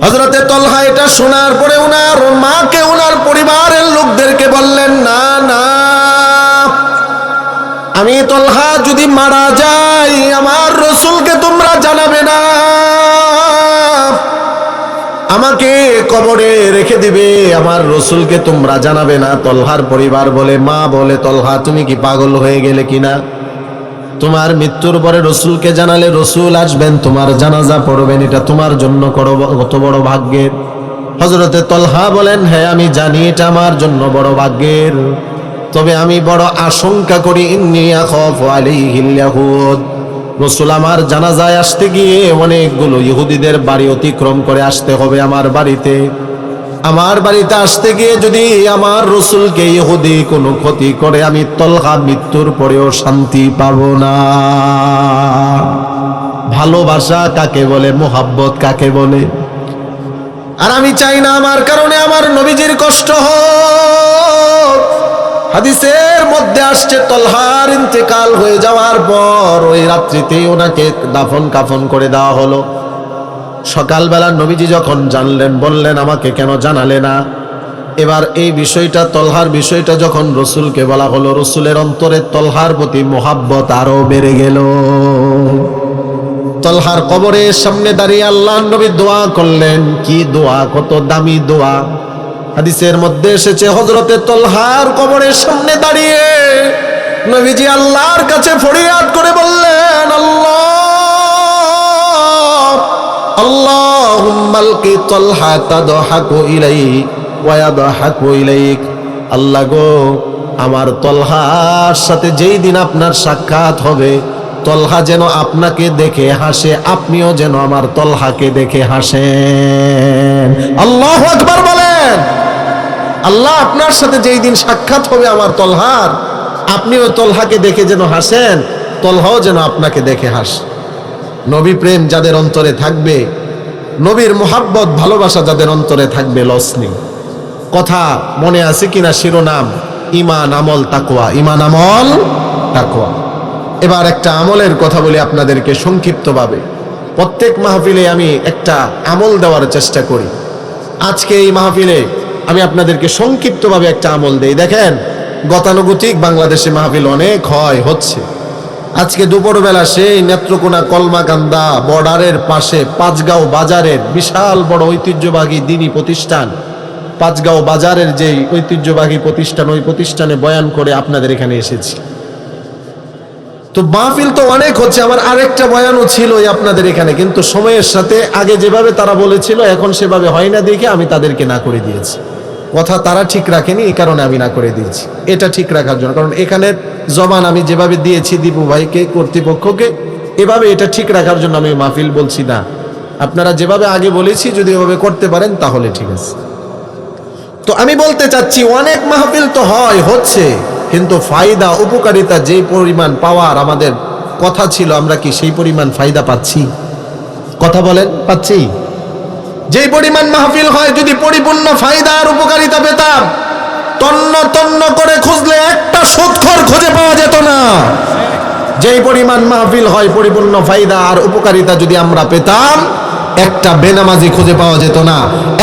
হযরতে তলহা এটা শোনার পরে ওনার মাকে, ওনার পরিবারের লোকদেরকে বললেন, না না, আমি তলহা যদি মারা যাই আমার রাসূলকে তোমরা জানাবে না, আমাকে কবরে রেখে দিবে, আমার রাসূলকে তোমরা জানাবে না। তলহার পরিবার বলে, মা বলে, তলহা তুমি কি পাগল হয়ে গেলে কিনা? তোমার মৃত্যুর পরে রাসূলকে জানালে রাসূল আসবেন, তোমার জানাজা পড়বেন, এটা তোমার জন্য কত বড় ভাগ্যের। হযরতে তলহা বলেন, হ্যাঁ আমি জানি এটা আমার জন্য বড় ভাগ্যের, তবে আমি বড় আশঙ্কা করি, ইন্নী আখাফু আলাইহিল ইয়াহুদ। রাসূল আমার জানাজায় আসতে গিয়ে অনেকগুলো ইহুদিদের বাড়ি অতিক্রম করে আসতে হবে আমার বাড়িতে। আমার বাড়িতে আসতে গিয়ে যদি আমার রাসূলকে ইহুদি কোনো ক্ষতি করে, আমি তলহা মৃত্যুর পরেও শান্তি পাবো না। ভালোবাসা কাকে বলে, মুহাব্বত কাকে বলে? আর আমি চাই না আমার কারণে আমার নবীজির কষ্ট হোক। হাদিসের মধ্যে আসছে তলহার ইন্তেকাল হয়ে যাওয়ার পর ওই রাত্রিতেই ওনাকে দাফন কাফন করে দেওয়া হলো। সকালবেলা নবীজি যখন জানলেন, বললেন আমাকে কেন জানালে না? এবার এই বিষয়টা, তলহার বিষয়টা যখন রাসূলকে বলা হলো, রাসূলের অন্তরে তলহার প্রতি মোহাব্বত আরো বেড়ে গেল। তলহার কবরের সামনে দাঁড়িয়ে আল্লাহর নবী দোয়া করলেন। কি দোয়া, কত দামি দোয়া! হাদিসের মধ্যে এসেছে, হযরতে তলহার কবরের সামনে দাঁড়িয়ে নবীজি আল্লাহর কাছে ফরিয়াদ করে বললেন, আল্লাহুম্মা আলকি তলহা তাদহাকু ইলাইক ওয়া ইয়াদহাকু ইলাইক। আল্লাহ গো, আমার তলহার সাথে যেই দিন আপনার সাক্ষাৎ হবে, তলহা যেন আপনাকে দেখে হাসে, আপনিও যেন আমার তলহাকে দেখে হাসেন। আল্লাহু আকবার বলেন। আল্লাহ আপনার সাথে যেই দিন সাক্ষাৎ হবে আমার তলহার, আপনিও তলহাকে দেখে যেন হাসেন, তলহাও যেন আপনাকে দেখে হাসে। নবী প্রেম যাদের অন্তরে থাকবে, নবীর মোহাব্বত ভালোবাসা যাদের অন্তরে থাকবে, লস নেই। কথা মনে আছে কিনা শিরোনাম? ঈমান, আমল, তাকওয়া। ঈমান, আমল, তাকওয়া। এবার একটা আমলের কথা বলি আপনাদেরকে সংক্ষিপ্তভাবে। প্রত্যেক মাহফিলে আমি একটা আমল দেওয়ার চেষ্টা করি। আজকে এই মাহফিলে আমি আপনাদেরকে সংক্ষিপ্তভাবে একটা আমল দেই। দেখেন, গতানুগতিক বাংলাদেশে মাহফিল অনেক হচ্ছে। আজকে দুপুরবেলা সেই নেত্রকোনা কলমাকান্দা বর্ডারের পাশে পাঁচগাঁও বাজারের বিশাল বড় ঐতিহ্যবাহী দ্বীনি প্রতিষ্ঠান, পাঁচগাঁও বাজারের যে ঐতিহ্যবাহী প্রতিষ্ঠান, ওই প্রতিষ্ঠানে বয়ান করে আপনাদের এখানে এসেছি। তো মাহফিল তো অনেক হচ্ছে, আমার আরেকটা বয়ানও ছিল আপনাদের এখানে, কিন্তু সময়ের সাথে আগে যেভাবে তারা বলেছিল এখন সেভাবে হয় না দেখে আমি তাদেরকে না করে দিয়েছি। কথা তারা ঠিক রাখেনি, এই কারণে আমি না করে দিয়েছি। এটা ঠিক রাখার জন্য, কারণ এখানের জবান আমি যেভাবে দিয়েছি দীপু ভাইকে, কর্তৃপক্ষকে, এভাবে এটা ঠিক রাখার জন্য আমি মাহফিল বলছি না। আপনারা যেভাবে আগে বলেছি যদি এভাবে করতে পারেন তাহলে ঠিক আছে। তো আমি বলতে চাচ্ছি অনেক মাহফিল তো হচ্ছে, কিন্তু ফায়দা উপকারিতা যে পরিমাণ পাওয়ার আমাদের কথা ছিল, আমরা কি সেই পরিমাণ ফায়দা পাচ্ছি? কথা বলেন, পাচ্ছি? যেই পরিমাণ মাহফিল হয়, যদি পরিপূর্ণ ফায়দা আর উপকারিতা পেতাম, তন্ন তন্ন করে খুঁজলে একটা সুদখোর খুঁজে পাওয়া যেত না। যেই পরিমাণ মাহফিল হয়, পরিপূর্ণ ফায়দা আর উপকারিতা যদি আমরা পেতাম, একটা বেনামাজি খুঁজে পাওয়া যেত না,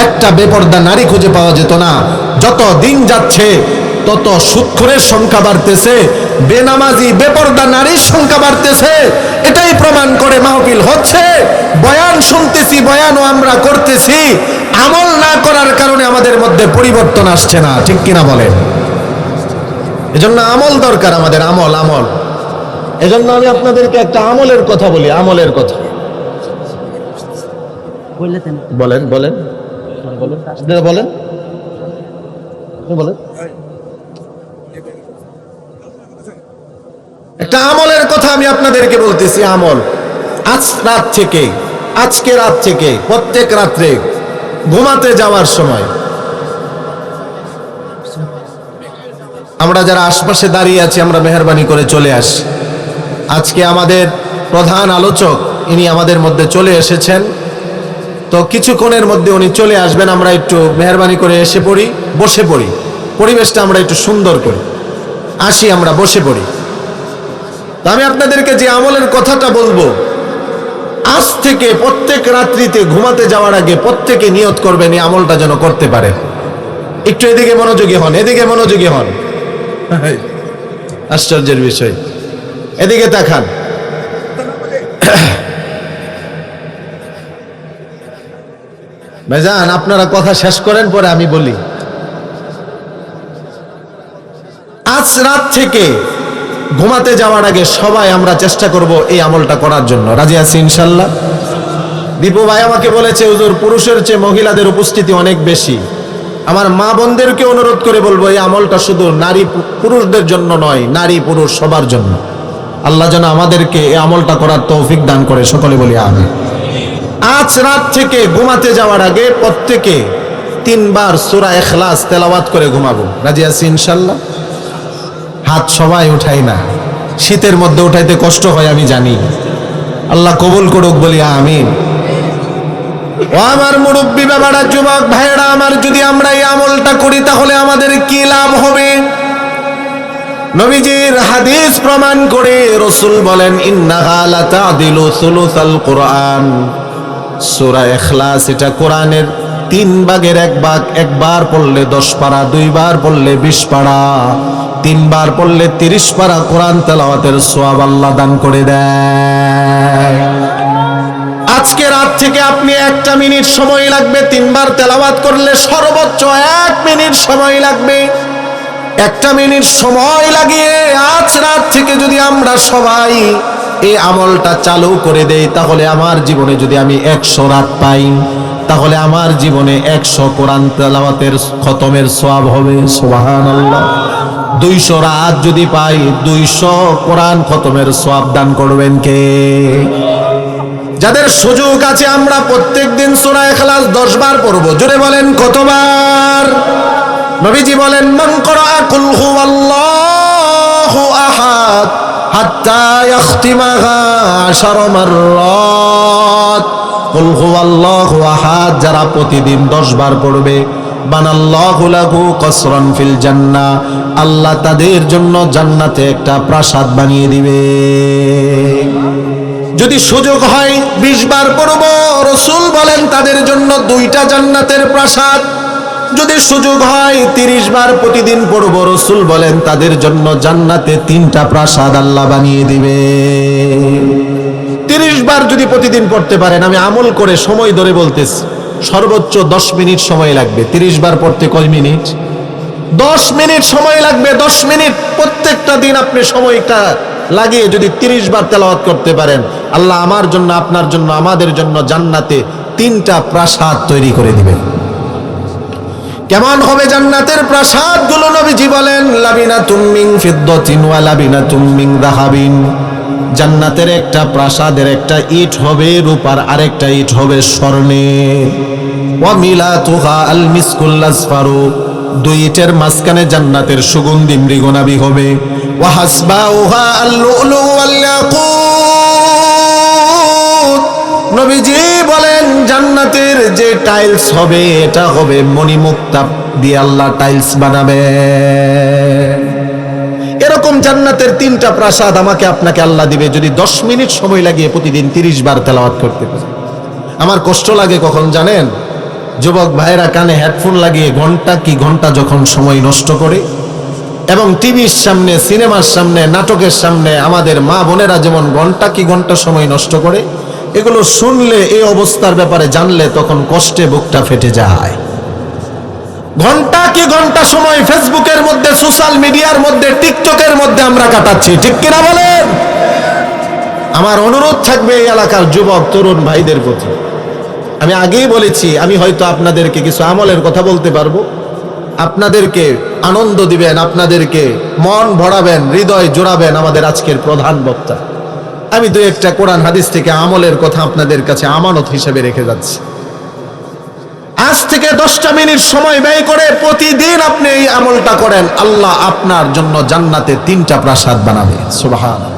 একটা বেপর্দা নারী খুঁজে পাওয়া যেত না। যত দিন যাচ্ছে তত সুদখোরের সংখ্যা বাড়তেছে, বেনামাজি বেপর্দা নারীর সংখ্যা বাড়তেছে। এটাই প্রমাণ করে মাহফিল হচ্ছে, বয়ান শুনতেছি, বয়ানও আমরা করতেছি, আমল না করার কারণে আমাদের মধ্যে পরিবর্তন আসছে না। ঠিক কিনা বলেন? এজন্য আমল দরকার আমাদের, আমল। এজন্য আমি আপনাদেরকে একটা আমলের কথা বলি, আমলের কথা। বলেন বলেন বলেন বলেন। একটা আমলের কথা আমি আপনাদেরকে বলতেছি, আমল। আজকে রাত থেকে প্রত্যেক রাত্রে ঘুমাতে যাওয়ার সময় আমরা যারা আশপাশে দাঁড়িয়ে আছি, আমরা মেহেরবানি করে চলে আসি। আজকে আমাদের প্রধান আলোচক ইনি আমাদের মধ্যে চলে এসেছেন, তো কিছুক্ষণের মধ্যে উনি চলে আসবেন। আমরা একটু মেহেরবানি করে এসে পড়ি, বসে পড়ি, পরিবেশটা আমরা একটু সুন্দর করি, আসি, আমরা বসে পড়ি। তো আমি আপনাদেরকে যে আমলের কথাটা বলবো, আজ থেকে প্রত্যেক রাত্রিতে ঘুমাতে যাওয়ার আগে প্রত্যেকে নিয়ত করবেন এই আমলটা যেন করতে পারে। একটু এদিকে মনোযোগী হন, এদিকে মনোযোগী হন। আশ্চর্যের বিষয়, এদিকে তাকান। ভাইজান, আপনারা কথা শেষ করেন, পরে আমি বলি। আজ রাত থেকে ঘুমাতে যাওয়ার আগে সবাই আমরা চেষ্টা করব এই আমলটা করার জন্য। রাজি আছি ইনশাল্লাহ? দীপু ভাই আমাকে বলেছে, হুজুর পুরুষের চেয়ে মহিলাদের উপস্থিতি অনেক বেশি। আমার মা বোনদেরকে অনুরোধ করে বলবো, এই আমলটা শুধু নারী পুরুষদের জন্য নয়, নারী পুরুষ সবার জন্য। আল্লাহ যেন আমাদেরকে এই আমলটা করার তৌফিক দান করে, সকলে বলি আমিন। আজ রাত থেকে ঘুমাতে যাওয়ার আগে প্রত্যেকে 3 বার সূরা ইখলাস তেলাওয়াত করে ঘুমাবো। রাজি আছি ইনশাল্লাহ? হাত সবাই উঠাই না, শীতের মধ্যে উঠাইতে কষ্ট হয় আমি জানি, আল্লাহ কবুল করুক, বলি আমিন। ও আমার মুরব্বী বাবারা, যুবক ভাইয়েরা আমার, যদি আমরা এই আমলটা করি তাহলে আমাদের কি লাভ হবে? নবীজির হাদিস প্রমাণ করে রাসূল বলেন, ইন্নাহা লাতাদিলু সুলুসাল কুরআন। সূরা ইখলাস এটা কোরআনের 3 ভাগের 1 ভাগ। একবার পড়লে 10 পারা, 2 বার পড়লে 20 পারা, 3 বার পড়লে 30 পারা কোরআন তেলাওয়াতের সওয়াব আল্লাহ দান করে দেয়। আজকে রাত থেকে আপনি 1 মিনিট সময় লাগবে, 3 বার তেলাওয়াত করলে সর্বোচ্চ 1 মিনিট সময় লাগবে। 1 মিনিট সময় লাগিয়ে আজ রাত থেকে যদি আমরা সবাই এই আমলটা চালু করে দেই, তাহলে আমার জীবনে যদি আমি 100 রাত পাই, তাহলে আমার জীবনে 100 কোরআন তেলাওয়াতের খতমের সওয়াব হবে। সুবহানাল্লাহ। 200 রাত যদি পাই, 200 কোরআন খতমের সওয়াব দান করবেন কে? যাদের সুযোগ আছে আমরা প্রত্যেকদিন সূরা ইখলাস 10 বার পড়ব। জোরে বলেন কতবার? নবীজি বলেন, মান ক্বারা কুল হুয়াল্লাহু আহাদ হাত্তা ইয়াখতিমাহা 10 মাররাত। কুল হুয়াল্লাহু আহাদ যারা প্রতিদিন 10 বার পড়বে, বানাল্লাহু লাহু কসরান ফিল জান্নাহ, আল্লাহ তাদের জন্য জান্নাতে একটা প্রাসাদ বানিয়ে দিবে। যদি সুযোগ হয় 20 বার পড়ব, রাসূল বলেন তাদের জন্য 2টা জান্নাতের প্রাসাদ। যদি সুযোগ হয় 30 বার প্রতিদিন পড়ব, রাসূল বলেন তাদের জন্য জান্নাতে 3টা প্রাসাদ আল্লাহ বানিয়ে দিবে। 30 বার যদি প্রতিদিন পড়তে পারেন, আমি আমল করে সময় ধরে বলতেছি, সর্বোচ্চ 10 মিনিট সময় লাগবে। 30 বার পড়তে কয় মিনিট? 10 মিনিট সময় লাগবে। 10 মিনিট প্রত্যেকটা দিন আপনি সময়টা লাগিয়ে যদি 30 বার তেলাওয়াত করতে পারেন, আল্লাহ আমার জন্য, আপনার জন্য, আমাদের জন্য জান্নাতে 3টা প্রাসাদ তৈরি করে দিবেন। কেমন হবে জান্নাতের প্রাসাদ গুলো? নবীজি বলেন, লাবিনাতুম মিন ফিদ্দাতিন ওয়া লাবিনাতুম মিন যাহাবিন। জান্নাতের একটা প্রাসাদের একটা ইট হবে রূপার, আরেকটা ইট হবে স্বর্ণে। ওয়া মিলাতুহা আল মিসকুল আসফারু, দুই ইটের মাঝখানে জান্নাতের সুগন্ধি মৃগনাভি হবে। ওয়া হাসবাউহা আল লুলু ওয়াল ইয়াকুত, নবীজি বলেন জান্নাতের যে টাইলস হবে এটা হবে মণিমুক্তা দিয়ে আল্লাহ টাইলস বানাবে। এরকম জান্নাতের 3টা প্রাসাদ আমাকে আপনাকে আল্লাহ দিবে যদি 10 মিনিট সময় লাগিয়ে প্রতিদিন 30 বার তেলাওয়াত করতে পারে। আমার কষ্ট লাগে কখন জানেন? যুবক ভাইরা কানে হেডফোন লাগিয়ে ঘন্টা কি ঘন্টা যখন সময় নষ্ট করে, এবং টিভির সামনে, সিনেমার সামনে, নাটকের সামনে আমাদের মা বোনেরা যেমন ঘন্টা কি ঘন্টা সময় নষ্ট করে, এগুলো শুনলে, এই অবস্থার ব্যাপারে জানলে তখন কষ্টে বুকটা ফেটে যায়। ঘন্টা কি ঘন্টা সময় ফেসবুকের মধ্যে, সোশ্যাল মিডিয়ার মধ্যে, টিকটকের মধ্যে আমরা কাটাচ্ছি, ঠিক কিনা বলেন? আমার অনুরোধ থাকবে এই এলাকার যুবক তরুণ ভাইদের প্রতি, আমি আগেই বলেছি, আমি হয়তো আপনাদেরকে কিছু আমলের কথা বলতে পারবো, আপনাদেরকে আনন্দ দিবেন, আপনাদেরকে মন ভরাবেন, হৃদয় জোড়াবেন আমাদের আজকের প্রধান বক্তা। আমি 2-1টা কোরআন হাদিস থেকে আমলের কথা আপনাদের কাছে আমানত হিসেবে রেখে যাচ্ছি। আজ থেকে 10টা মিনিট সময় ব্যয় করে প্রতিদিন আপনি এই আমলটা করেন, আল্লাহ আপনার জন্য জান্নাতে 3টা প্রাসাদ বানাবে। সুবহানাল্লাহ।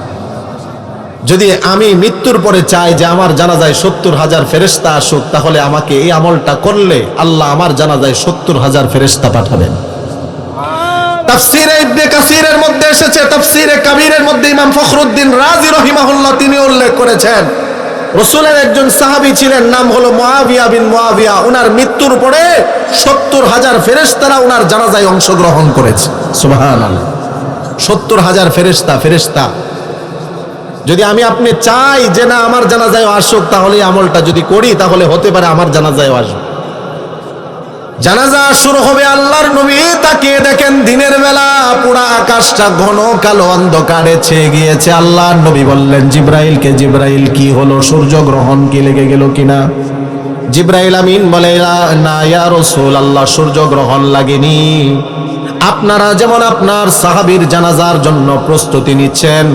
যদি আমি মৃত্যুর পরে চাই যে আমার জানাজায় 70,000 ফেরেশতা আসুক, তাহলে আমাকে এই আমলটা করলে আল্লাহ আমার জানাজায় 70,000 ফেরেশতা পাঠাবেন। তাফসীরে ইবনে কাসিরের মধ্যে এসেছে, তাফসীরে কাবীরের মধ্যে ইমাম ফখরুদ্দিন রাজি রাহিমাহুল্লাহ তিনি উল্লেখ করেছেন, রাসূলের একজন সাহাবী ছিলেন, নাম হলো মুআবিয়া বিন মুআবিয়া। ওনার মৃত্যুর পরে 70,000 ফেরেশতারা ওনার জানাজায় অংশগ্রহণ করেছে। সুবহানাল্লাহ। 70,000 ফেরেশতা। যদি আমি আপনি চাই যে না আমার জানাজায় আসুক, তাহলে আমলটা যদি করি তাহলে হতে পারে আমার জানাজায় আসবে। জানাজা শুরু হবে, আল্লাহর নবী তাকিয়ে দেখেন দিনের বেলা পুরা আকাশটা ঘন কালো অন্ধকারে ছেয়ে গিয়েছে। আল্লাহর নবী বললেন জিবরাইলকে, জিবরাইল কি হলো, সূর্য গ্রহণ কি লেগে গেল কিনা? জিবরাইল আমিন বলে, না ইয়া রাসূলুল্লাহ, সূর্য গ্রহণ লাগেনি। আপনারা যেমন আপনার সাহাবীর জানাজার জন্য প্রস্তুতি নিচ্ছেন,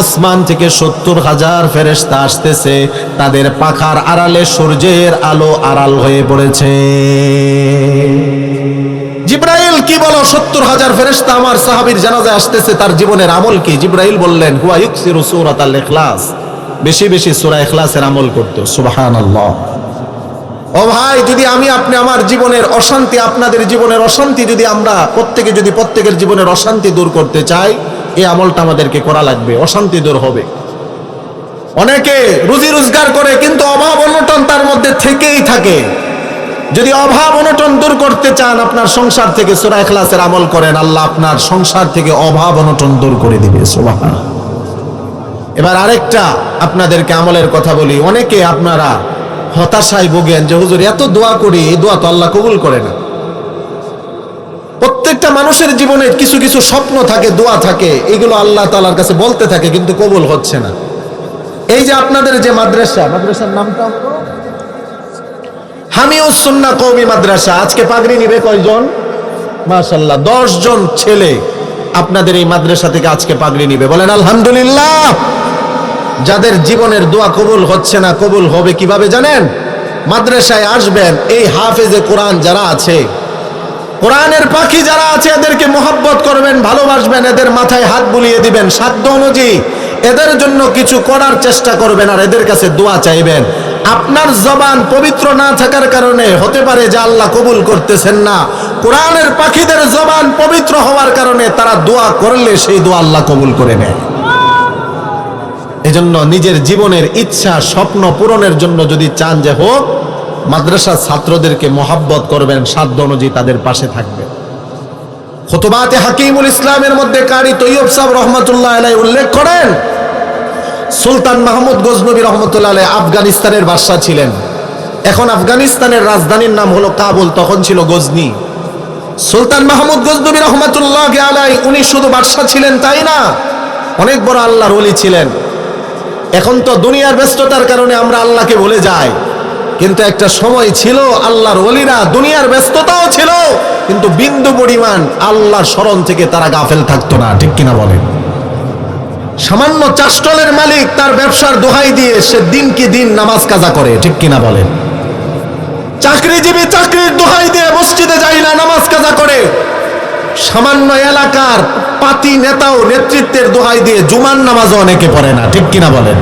আসমান থেকে 70,000 ফেরেশতা আসতেছে, তাদের পাখার আড়ালে সূর্যের আলো আড়াল হয়ে পড়েছে। জিবরাইল কি বলো, 70,000 ফেরেশতা আমার সাহাবীর জানাজায় আসতেছে, তার জীবনের আমল কি? জিবরাইল বললেন, হুয়া ইউকসিরু সূরাতাল ইখলাস, বেশি বেশি সূরা ইখলাসের আমল করত। সুবহানাল্লাহ। ও ভাই, যদি আমি আপনি আমার জীবনের অশান্তি, আপনাদের জীবনের অশান্তি যদি আমরা প্রত্যেকের জীবনের অশান্তি দূর করতে চাই, এই আমলটা আমাদেরকে করা লাগবে, অশান্তি দূর হবে। অনেকে রুজি রোজগার করে কিন্তু অভাব অনটন তার মধ্যে থেকেই থাকে। যদি অভাব অনটন দূর করতে চান, আপনার সংসার থেকে সূরা ইখলাসের আমল করেন, আল্লাহ আপনার সংসার থেকে অভাব অনটন দূর করে দিবে। সুবহানাল্লাহ। এবার আরেকটা আপনাদেরকে আমলের কথা বলি। অনেকে আপনারা হতাশায় ভোগেন যে হুজুর এত দোয়া করি, এই দোয়া তো আল্লাহ কবুল করে না। প্রত্যেকটা মানুষের জীবনে কিছু কিছু স্বপ্ন থাকে, দোয়া থাকে, এগুলো আল্লাহ তাআলার কাছে বলতে থাকে কিন্তু কবুল হচ্ছে না। এই যে আপনাদের যে মাদ্রাসার নামটা হামিউস সুন্নাহ কওমি মাদ্রাসা, আজকে পাগড়ি নিবে কয়জন? মাশাআল্লাহ, 10 জন ছেলে আপনাদের এই মাদ্রাসা থেকে আজকে পাগড়ি নিবে। বলেন আলহামদুলিল্লাহ। যাদের জীবনের দোয়া কবুল হচ্ছে না, কবুল হবে কিভাবে জানেন? মাদ্রাসায় আসবেন, এই হাফেজে কোরআন যারা আছে, কোরআনের পাখি যারা আছে, এদেরকে মোহাব্বত করবেন, ভালোবাসবেন, এদের মাথায় হাত বুলিয়ে দিবেন, সাধ্য অনুযায়ী এদের জন্য কিছু করার চেষ্টা করবেন, আর এদের কাছে দোয়া চাইবেন। আপনার জবান পবিত্র না থাকার কারণে হতে পারে যে আল্লাহ কবুল করতেছেন না, কোরআনের পাখিদের জবান পবিত্র হওয়ার কারণে তারা দোয়া করলে সেই দোয়া আল্লাহ কবুল করে নেয়। এজন্য নিজের জীবনের ইচ্ছা স্বপ্ন পূরণের জন্য যদি চান যে হোক, মাদ্রাসার ছাত্রদেরকে মোহাব্বত করবেন, সাধ্য অনুযায়ী তাদের পাশে থাকবেন। খুতবাতে হাকিমুল ইসলামের মধ্যে কারি তৈয়ব সাহেব রহমাতুল্লাহ আলাইহি উল্লেখ করেন, সুলতান মাহমুদ গজনবী রহমতুল্লাহ আলাইহি আফগানিস্তানের বাদশা ছিলেন। এখন আফগানিস্তানের রাজধানীর নাম হলো কাবুল, তখন ছিল গজনি। সুলতান মাহমুদ গজনবী রহমতুল্লাহ আলাইহি উনি শুধু বাদশা ছিলেন তাই না, অনেক বড় আল্লাহর ওলি ছিলেন। এখন তো দুনিয়ার ব্যস্ততার কারণে আমরা আল্লাহকে ভুলে যাই, কিন্তু একটা সময় ছিল আল্লাহর ওলিরা, দুনিয়ার ব্যস্ততাও ছিল কিন্তু বিন্দু পরিমাণ আল্লাহর স্মরণ থেকে তারা গাফেল থাকতো না, ঠিক কিনা বলেন? সামান্য চাষটলের মালিক তার ব্যবসার দোহাই দিয়ে সে দিন কি দিন নামাজ কাজা করে, ঠিক কিনা বলেন? চাকরিজীবী চাকরির দোহাই দিয়ে মসজিদে যায় না, নামাজ কাজা করে। সামান্য এলাকার পাতি নেতাও নেতৃত্বের দোহাই দিয়ে জুমার নামাজও অনেকে পড়ে না, ঠিক কিনা বলেন?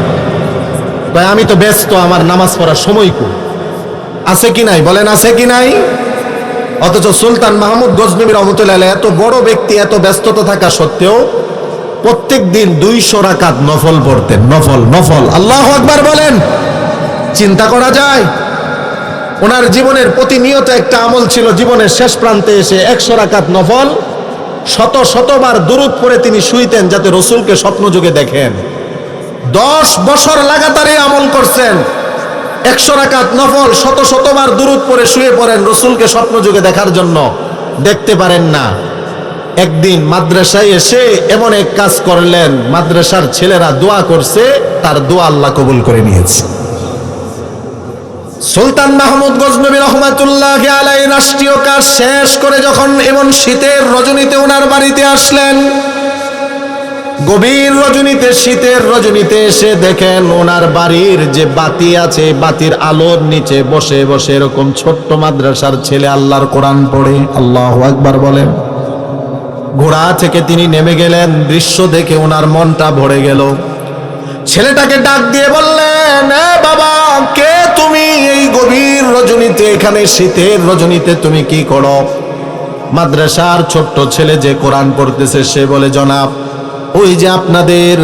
ভাই আমি তো ব্যস্ত, আমার নামাজ পড়ার সময় কই? আছে কি নাই বলেন, আছে কি নাই? অথচ সুলতান মাহমুদ গজনবী রহমতুল্লাহ আলাইহি এত বড় ব্যক্তি, এত ব্যস্ততা থাকা সত্ত্বেও প্রত্যেক দিন 200 রাকাত নফল পড়তেন। নফল নফল, আল্লাহু আকবার বলেন। চিন্তা করা যায়? ওনার জীবনের প্রতিনিয়ত একটা আমল ছিল, জীবনের শেষ প্রান্তে এসে 100 রাকাত নফল শত শতবার দুরূদ পড়ে তিনি শুইতেন যাতে রসুলকে স্বপ্নযোগে দেখেন। 10 বছর লাগাতার এই আমল করছেন। 100 রাকাত নফল শত শতবার দুরূদ পড়ে শুয়ে পড়েন রসুলকে স্বপ্নযোগে দেখার জন্য, দেখতে পারেন না। একদিন মাদ্রাসায় এসে এমন এক কাজ করলেন, মাদ্রাসার ছেলেরা দোয়া করছে, তার দোয়া আল্লাহ কবুল করে নিয়েছে। সুলতান মাহমুদ গজনবী রহমাতুল্লাহি আলাইহি রাষ্ট্রীয় কাজ শেষ করে যখন এমন শীতের রজনীতে ওনার বাড়িতে আসলেন, গভীর রজনীতে, শীতের রজনীতে এসে দেখেন ওনার বাড়ির যে বাতি আছে, বাতির আলোর নিচে বসে বসে এরকম ছোট্ট মাদ্রাসার ছেলে আল্লাহর কোরআন পড়ে। আল্লাহু আকবার বলেন। ঘোড়া থেকে তিনি নেমে গেলেন, দৃশ্য দেখে ওনার মনটা ভরে গেল। ছেলেটাকে ডাক দিয়ে বললেন, এ বাবা, কে তুমি? এই গভীর রজনীতে, এখানে শীতের রজনীতে তুমি কি করো? মাদ্রাসার ছোট্ট ছেলে যে কোরআন পড়তেছে সে বলে, জনাব, ওই যে আপনাদের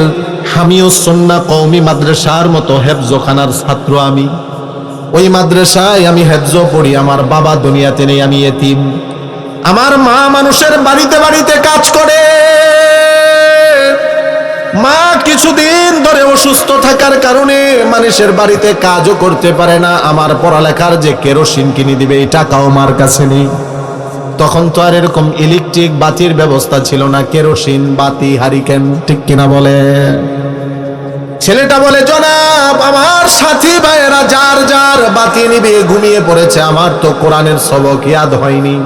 হামিউস সুন্নাহ কওমি মাদ্রাসার মতো হেফজখানার ছাত্র আমি। ওই মাদ্রাসায় আমি হেফজ পড়ি। আমার বাবা দুনিয়াতে নেই, আমি এতিম। আমার মা মানুষের বাড়িতে বাড়িতে কাজ করে। মা কিছুদিন ধরে অসুস্থ থাকার কারণে মানুষের বাড়িতে কাজও করতে পারে না। আমার পড়ালেখার যে কেরোসিন কিনে দিবে এই টাকাও মার কাছে নেই। তখন তো আর এরকম ইলেকট্রিক বাতির ব্যবস্থা ছিল না, কেরোসিন বাতি, হারিকেন, ঠিক কিনা বলে? ছেলেটা বলে, জনাব, আমার সাথী ভাইয়েরা যার যার বাতি নিভিয়ে ঘুমিয়ে পড়েছে, আমার তো কোরআনের সবক ইয়াদ হয়নি।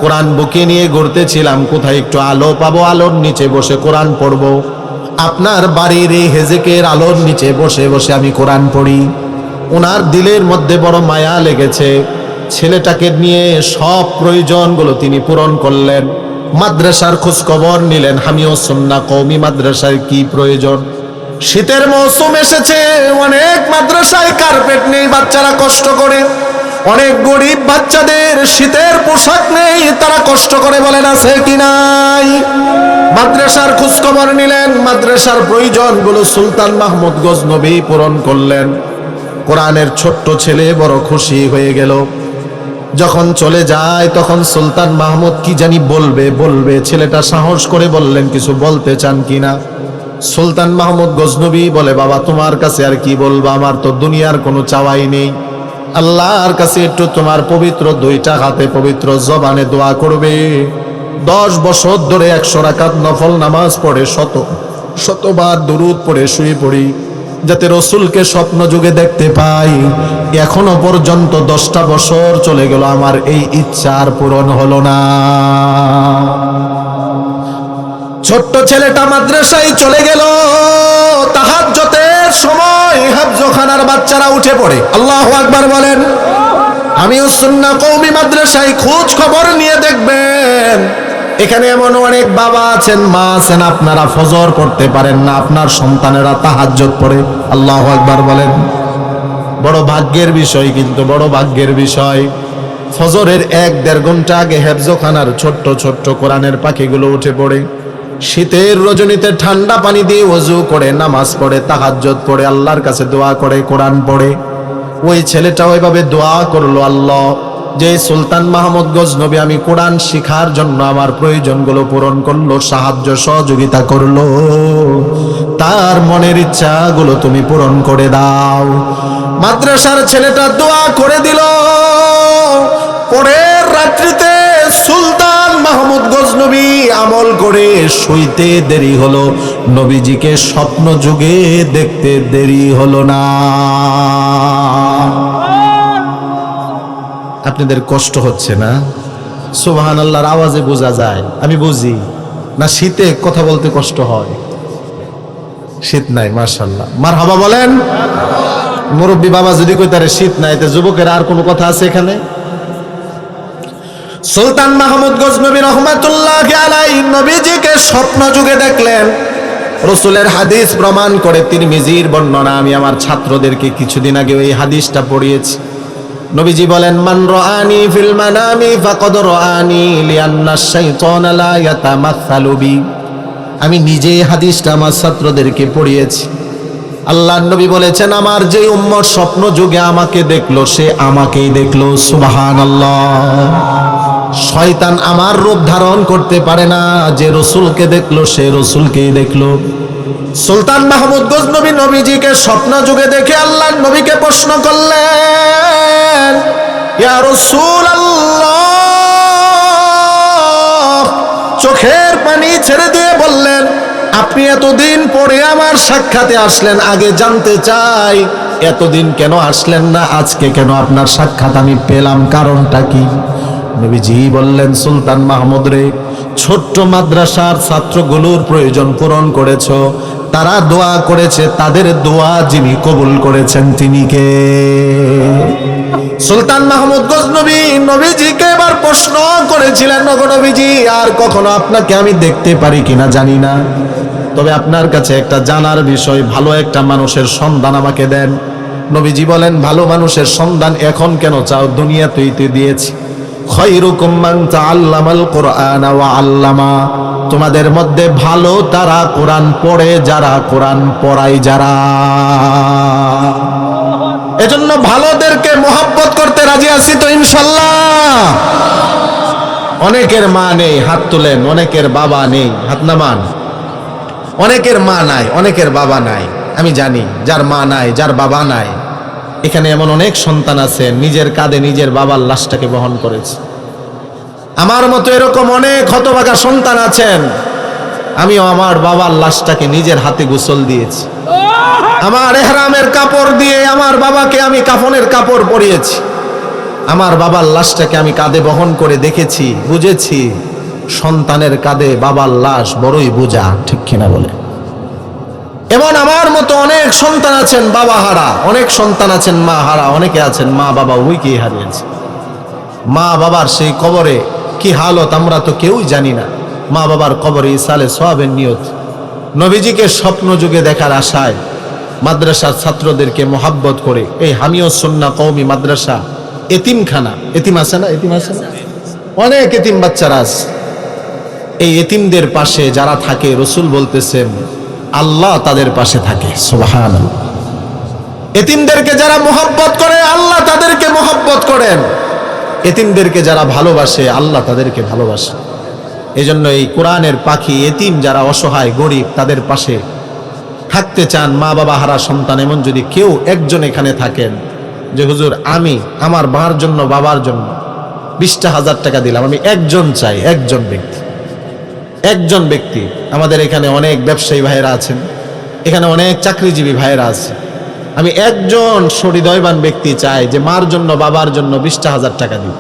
কোরআন বুকে নিয়ে ঘুরতেছিলাম, কোথায় একটু আলো পাবো, আলোর নিচে বসে কোরআন পড়বো। আপনার বাড়ির এই হেজেকের আলোর নিচে বসে বসে আমি কোরআন পড়ি। ওনার দিলের মধ্যে বড় মায়া লেগেছে। ছেলেটাকে নিয়ে সব প্রয়োজনগুলো তিনি পূরণ করলেন। মাদ্রাসার খোঁজ খবর নিলেন, হামিউস সুন্নাহ কওমি মাদ্রাসায় কি প্রয়োজন। শীতের মৌসুম এসেছে, অনেক মাদ্রাসায় কার্পেট নেই, বাচ্চারা কষ্ট করে। অনেক গরিব বাচ্চাদের শীতের পোশাক নেই, তারা কষ্ট করে। বলেন আছে কি নাই? মাদ্রাসার খোঁজ খবর নিলেন, মাদ্রাসার প্রয়োজনগুলো সুলতান মাহমুদ গজনবী পূরণ করলেন। কোরআনের ছোট্ট ছেলে বড় খুশি হয়ে গেল। যখন চলে যায় তখন সুলতান মাহমুদ কি জানি বলবে। ছেলেটা সাহস করে বললেন, কিছু বলতে চান কিনা? সুলতান মাহমুদ গজনবী বলে, বাবা, তোমার কাছে আর কি বলবো, আমার তো দুনিয়ার কোনো চাওয়াই নেই। আল্লাহর কাছে একটু তোমার পবিত্র 2টা হাতে পবিত্র জবানে দোয়া করবে। 10 বছর ধরে 100 রাকাত নফল নামাজ পড়ে, শতবার দুরূদ পড়ে শুয়ে পড়ি যাতে রসুলকে স্বপ্ন যুগে দেখতে পাই। এখনো পর্যন্ত 10টা বছর চলে গেল, আমার এই ইচ্ছা আর পূরণ হলো না। ছোট্ট ছেলেটা মাদ্রাসায় চলে গেল। তাহাজ্জুদের সময় হেফজখানার বাচ্চারা উঠে পড়ে। আল্লাহু আকবার বলেন। হামিউস সুন্নাহ কওমি মাদ্রাসায় খোঁজ খবর নিয়ে দেখবেন, এখানে এমন অনেক বাবা আছেন, মা আছেন, আপনারা ফজর পড়তে পারেন না, আপনার সন্তানেরা তাহাজ্জুদ পড়ে। আল্লাহু আকবার বলেন। বড় ভাগ্যের বিষয়, কিন্তু বড় ভাগ্যের বিষয়, ফজরের 1-1.5 ঘন্টা আগে হেফজখানার ছোট্ট ছোট্ট কোরআনের পাখিগুলো উঠে পড়ে। শীতের রজনীতে ঠান্ডা পানি দিয়ে ওযু করে নামাজ পড়ে, তাহাজ্জুদ পড়ে, আল্লাহর কাছে দোয়া করে, কোরআন পড়ে। ওই ছেলেটা ওইভাবে দোয়া করলো, আল্লাহ, যে সুলতান মাহমুদ গজনবী আমি কোরআন শিখার জন্য আমার প্রয়োজনগুলো পূরণ করলো, সাহায্য সহযোগিতা করলো, তার মনের ইচ্ছাগুলো তুমি পূরণ করে দাও। মাদ্রাসার ছেলেটা দোয়া করে দিল। পরের রাত্রিতে সুলতান মাহমুদ গজনবী আমল করে শুইতে দেরি হলো, নবীজিকে স্বপ্ন যুগে দেখতে দেরি হলো না। আপনাদের কষ্ট হচ্ছে না? সুবহানাল্লাহর আওয়াজে বোঝা যায়, আমি বুঝি না। শীতে কথা বলতে কষ্ট হয়। শীত নাই, মাশাআল্লাহ, মারহাবা বলেন। মুরব্বী বাবা যদি কই তারে শীত নাই, তো যুবকের আর কোনো কথা আছে এখানে? সুলতান মাহমুদ গজনবী রহমাতুল্লাহি আলাইহি নবীজিকে স্বপ্ন যুগে দেখলেন। রাসূলের হাদিস প্রমাণ করে তিরমিজির বর্ণনা, আমি আমার ছাত্রদেরকে কিছুদিন আগে ওই হাদিসটা পড়িয়েছি। নবীজি বলেন, মান রাআনি ফিল মানামি ফাকাদ রাআনি লিআন্না আশ-শাইতানা লা ইয়াতামাসসালু বি। আমি নিজে হাদিসটা আমার ছাত্রদেরকে পড়িয়েছি। আল্লাহর নবী বলেছেন, আমার যে উম্মত স্বপ্ন যুগে আমাকে দেখলো, সে আমাকেই দেখলো। সুবহানাল্লাহ। শয়তান আমার রূপ ধারণ করতে পারে না। যে রাসূলকে দেখলো, সে রাসূলকেই দেখলো। সুলতান মাহমুদ গজনবী নবীজিকে স্বপ্ন যুগে দেখে আল্লাহর নবীকে প্রশ্ন করলেন, ইয়া রাসূলুল্লাহ, চোখের পানি ছেড়ে দিয়ে বললেন, আপনি এতদিন পরে আমার সাক্ষাতে আসলেন, আগে জানতে চাই এতদিন কেন আসলেন না, আজকে কেন আপনার সাক্ষাৎ আমি পেলাম, কারণটা কি? নবীজি বললেন, সুলতান মাহমুদ রে, ছোট্ট মাদ্রাসার ছাত্রগুলোর প্রয়োজন পূরণ করেছ, তারা দোয়া করেছে, তাদের দোয়া যিনি কবুল করেছেন তিনি কে? সুলতান মাহমুদ গজনবী নবীজিকে এবার প্রশ্ন করেছিলেন, ওগো নবীজি, আর কখনো আপনাকে আমি দেখতে পারি কিনা জানি না, তবে আপনার কাছে একটা জানার বিষয়, ভালো একটা মানুষের সন্ধান আমাকে দেন। নবীজি বলেন, ভালো মানুষের সন্ধান এখন কেন চাও? দুনিয়াতেই তো দিয়েছি। খায়রুকুম মান তাআল্লামাল কুরআনা ওয়া আল্লামা। তোমাদের মধ্যে ভালো তারা কোরআন পড়ে যারা, কোরআন পড়ায় যারা। এজন্য ভালোদেরকে মোহাব্বত করতে রাজি আছি তো ইনশাআল্লাহ। অনেকের মা নেই, হাত তুলেন। অনেকের বাবা নেই, হাত নামান। অনেকের মা নাই, অনেকের বাবা নাই। আমি জানি যার মা নাই, যার বাবা নাই, এখানে এমন অনেক সন্তান আছে নিজের কাঁধে নিজের বাবার লাশটাকে বহন করেছে। আমার মতো এরকম অনেক হতভাগা সন্তান আছেন। আমিও আমার বাবার লাশটাকে নিজের হাতে গোসল দিয়েছি। আমার ইহরামের কাপড় দিয়ে আমার বাবাকে আমি কাফনের কাপড় পরিয়েছি। আমার বাবার লাশটাকে আমি কাঁধে বহন করে দেখেছি, বুঝেছি সন্তানের কাঁধে বাবার লাশ বড়ই বোঝা, ঠিক কিনা বলে? এবং আমার মতো অনেক সন্তান আছেন বাবা হারা, অনেক সন্তান আছেন মা হারা, অনেকে আছেন মা বাবা উইকেই হারিয়েছে। মা বাবার সেই কবরে কি হালত আমরা তো কেউই জানি না। মা বাবার কবরে ইসালে সওয়াবের নিয়ত। নবীজিকে স্বপ্ন যুগে দেখার আশায় মাদ্রাসার ছাত্রদেরকে মোহাব্বত করে এই হামিও সুন্নাহ কওমি মাদ্রাসা এতিমখানা, এতিম আছে না? এতিম আছে না? অনেক এতিম বাচ্চারা আছে। এই এতিমদের পাশে যারা থাকে, রাসূল বলতেছেন আল্লাহ তাদের পাশে থাকে। সুবহানাল্লাহ। এতিমদেরকে যারা মোহাব্বত করে, আল্লাহ তাদেরকে মোহাব্বত করেন। এতিমদেরকে যারা ভালোবাসে, আল্লাহ তাদেরকে ভালোবাসে। এজন্য এই কোরআনের পাখি এতিম যারা অসহায় গরিব, তাদের পাশে থাকতে চান। মা বাবা হারা সন্তান এমন যদি কেউ একজন এখানে থাকেন যে হুজুর আমি আমার মার জন্য বাবার জন্য 20,000 টাকা দিলাম, আমি একজন চাই, একজন ব্যক্তি। আমাদের এখানে অনেক ব্যবসায়ী ভাইয়েরা আছেন, এখানে অনেক চাকরিজীবী ভাইয়েরা আছে। আমি একজন সহৃদয়বান ব্যক্তি চাই যে মার জন্য বাবার জন্য 20,000 টাকা দিই।